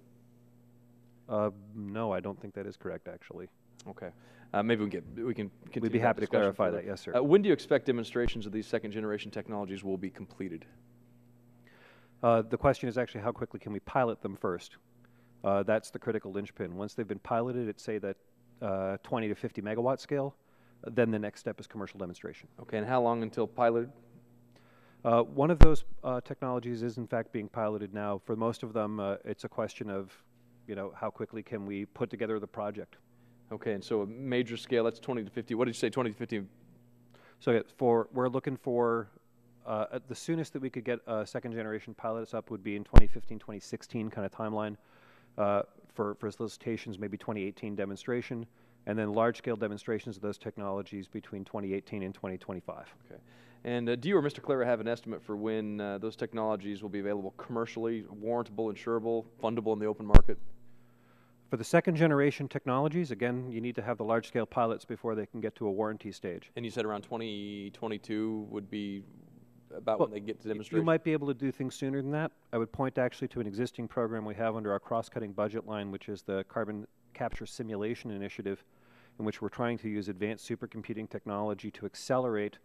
No, I don't think that is correct, actually. Okay. Maybe we can continue. We'd be happy to clarify further. that, yes, sir. When do you expect demonstrations of these second generation technologies will be completed? The question is actually how quickly can we pilot them first? That's the critical linchpin. Once they've been piloted at, say, that 20 to 50 megawatt scale, then the next step is commercial demonstration. Okay, and how long until piloted? One of those technologies is in fact being piloted now. For most of them, it's a question of, how quickly can we put together the project. Okay, and so a major scale, that's 20 to 50. What did you say, 20 to 50? So we're looking for, the soonest that we could get second generation pilots up would be in 2015, 2016 kind of timeline. For solicitations, maybe 2018 demonstration, and then large-scale demonstrations of those technologies between 2018 and 2025. Okay. And do you or Mr. Clara have an estimate for when those technologies will be available commercially, warrantable, insurable, fundable in the open market? For the second generation technologies, again, you need to have the large-scale pilots before they can get to a warranty stage. And you said around 2022 would be about when they get to demonstration? You might be able to do things sooner than that. I would point actually to an existing program we have under our cross-cutting budget line, which is the Carbon Capture Simulation Initiative, in which we're trying to use advanced supercomputing technology to accelerate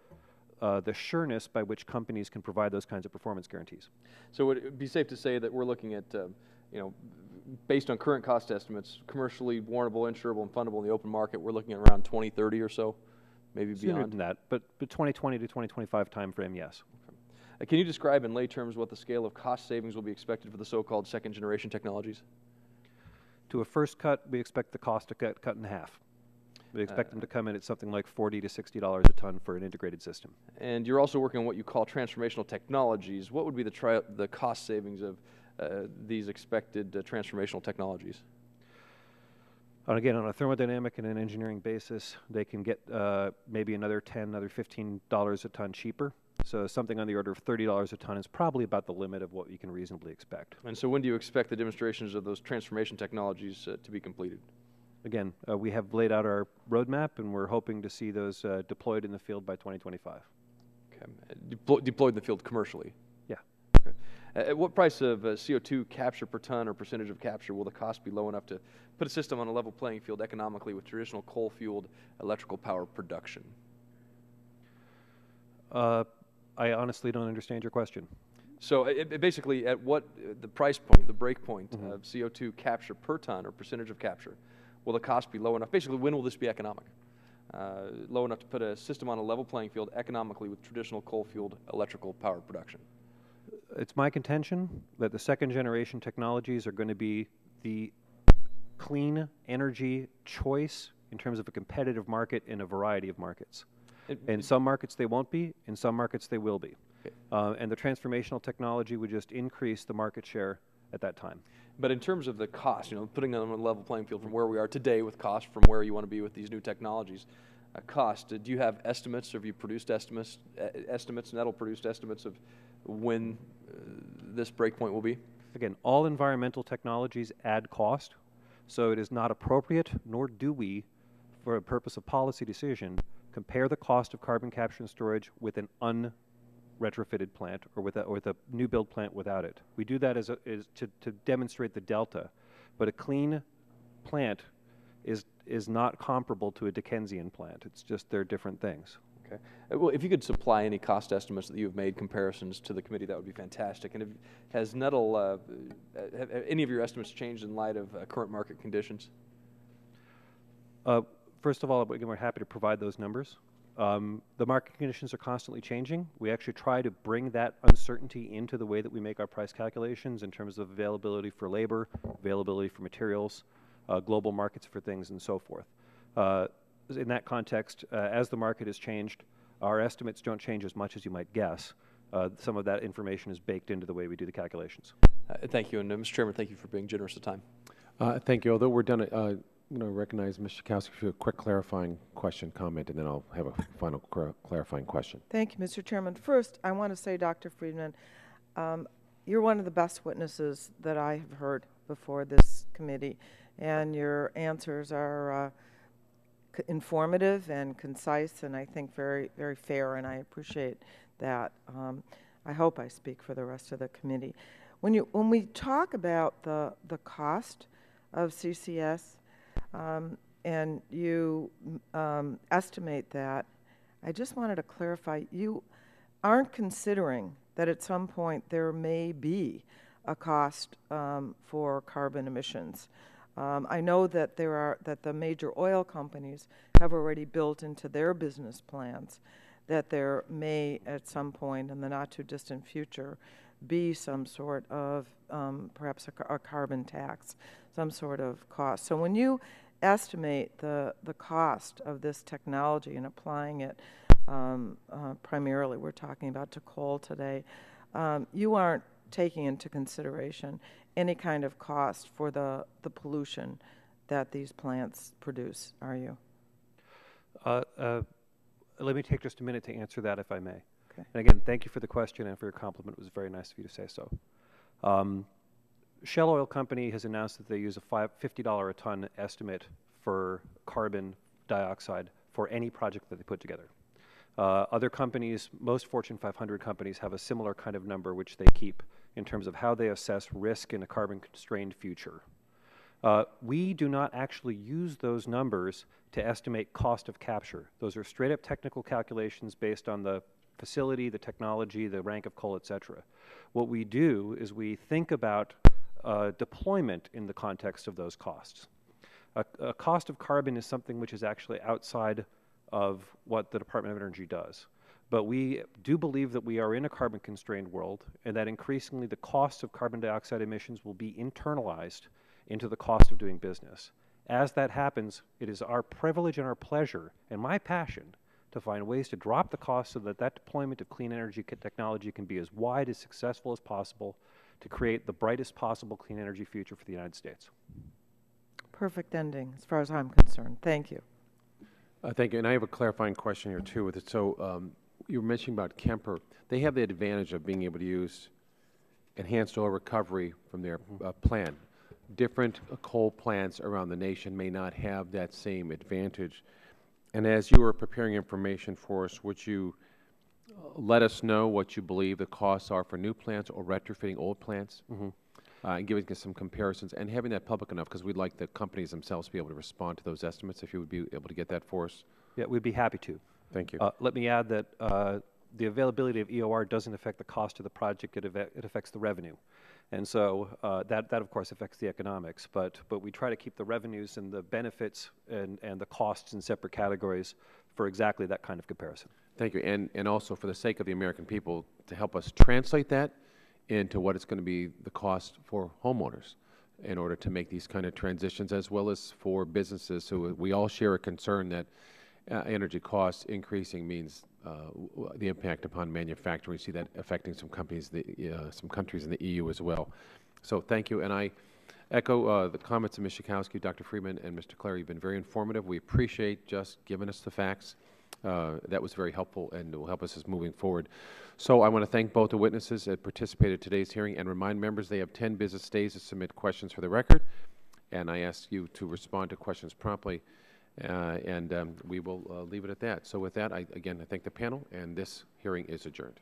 the sureness by which companies can provide those kinds of performance guarantees. So would it be safe to say that we're looking at, based on current cost estimates, commercially warrantable, insurable, and fundable in the open market, we're looking at around 2030 or so, maybe Sooner beyond? than that, but 2020 to 2025 timeframe, yes. Can you describe in lay terms what the scale of cost savings will be expected for the so-called second generation technologies? To a first cut, we expect the cost to get cut in half. We expect them to come in at something like $40 to $60 a ton for an integrated system. And you're also working on what you call transformational technologies. What would be the cost savings of these expected transformational technologies? And again, on a thermodynamic and an engineering basis, they can get maybe another $10, another $15 a ton cheaper. So something on the order of $30 a ton is probably about the limit of what you can reasonably expect. And so when do you expect the demonstrations of those transformation technologies to be completed? Again, we have laid out our roadmap, and we're hoping to see those deployed in the field by 2025. Okay. Deployed in the field commercially? Yeah. Okay. At what price of CO2 capture per ton or percentage of capture will the cost be low enough to put a system on a level playing field economically with traditional coal-fueled electrical power production? I honestly don't understand your question. So basically, at what the price point, the break point of CO2 capture per ton or percentage of capture, will the cost be low enough? Basically, when will this be economic? Low enough to put a system on a level playing field economically with traditional coal-fueled electrical power production? It's my contention that the second generation technologies are going to be the clean energy choice in terms of a competitive market in a variety of markets. In some markets they won't be, in some markets they will be. Okay. And the transformational technology would just increase the market share at that time. But in terms of the cost, putting them on a level playing field from where we are today with cost from where you want to be with these new technologies, cost, do you have estimates, or have you produced estimates, Nettle produced estimates of when this breakpoint will be? Again, all environmental technologies add cost, so it is not appropriate, nor do we, for a purpose of policy decision, compare the cost of carbon capture and storage with an retrofitted plant or with a new build plant without it. We do that to demonstrate the delta, but a clean plant is not comparable to a Dickensian plant. It's just they're different things. Okay. Well, if you could supply any cost estimates that you've made comparisons to the committee, that would be fantastic. And has Nettle, have any of your estimates changed in light of current market conditions? First of all, again, we're happy to provide those numbers. The market conditions are constantly changing. We actually try to bring that uncertainty into the way that we make our price calculations in terms of availability for labor, availability for materials, global markets for things, and so forth. In that context, as the market has changed, our estimates don't change as much as you might guess. Some of that information is baked into the way we do the calculations. Thank you, and Mr. Chairman, thank you for being generous of time. Thank you. Although we're done, I'm going to recognize Ms. Schakowsky for a quick clarifying question, comment, and then I'll have a final clarifying question. Thank you, Mr. Chairman. First, I want to say, Dr. Friedman, you're one of the best witnesses that I have heard before this committee, and your answers are informative and concise, and I think very, very fair, and I appreciate that. I hope I speak for the rest of the committee. When we talk about the cost of CCS, and you estimate that, I just wanted to clarify, you aren't considering that at some point there may be a cost for carbon emissions. I know that that the major oil companies have already built into their business plans that there may at some point in the not too distant future be some sort of perhaps a carbon tax, some sort of cost. So when you estimate the cost of this technology and applying it primarily, we're talking about to coal today, you aren't taking into consideration any kind of cost for the pollution that these plants produce, are you? Let me take just a minute to answer that, if I may. Okay. And again, thank you for the question and for your compliment. It was very nice of you to say so. Shell Oil Company has announced that they use a $50 a ton estimate for carbon dioxide for any project that they put together. Other companies, most Fortune 500 companies, have a similar kind of number which they keep in terms of how they assess risk in a carbon-constrained future. We do not actually use those numbers to estimate cost of capture. Those are straight-up technical calculations based on the facility, the technology, the rank of coal, et cetera. What we do is we think about deployment in the context of those costs. A cost of carbon is something which is actually outside of what the Department of Energy does. But we do believe that we are in a carbon-constrained world and that increasingly the cost of carbon dioxide emissions will be internalized into the cost of doing business. As that happens, it is our privilege and our pleasure and my passion to find ways to drop the cost so that that deployment of clean energy technology can be as wide, as successful as possible to create the brightest possible clean energy future for the United States. Perfect ending, as far as I'm concerned. Thank you. Thank you. And I have a clarifying question here, too, with it. So you were mentioning about Kemper. They have the advantage of being able to use enhanced oil recovery from their plant. Different coal plants around the nation may not have that same advantage. And as you were preparing information for us, would you let us know what you believe the costs are for new plants or retrofitting old plants? And giving us some comparisons and having that public enough, because we'd like the companies themselves to be able to respond to those estimates, if you would be able to get that for us. Yeah, we'd be happy to. Thank you. Let me add that the availability of EOR doesn't affect the cost of the project, it affects the revenue. And so that of course affects the economics, but we try to keep the revenues and the benefits and the costs in separate categories for exactly that kind of comparison. Thank you. And also for the sake of the American people, to help us translate that into what it's going to be the cost for homeowners in order to make these kind of transitions, as well as for businesses. So we all share a concern that energy costs increasing means the impact upon manufacturing. We see that affecting some companies, some countries in the EU as well. So thank you. And I echo the comments of Ms. Schakowsky, Dr. Friedman, and Mr. Clare. You've been very informative. We appreciate just giving us the facts. That was very helpful and will help us as moving forward. So I want to thank both the witnesses that participated in today's hearing and remind members they have 10 business days to submit questions for the record. And I ask you to respond to questions promptly. We will leave it at that. So with that, again, I thank the panel, and this hearing is adjourned.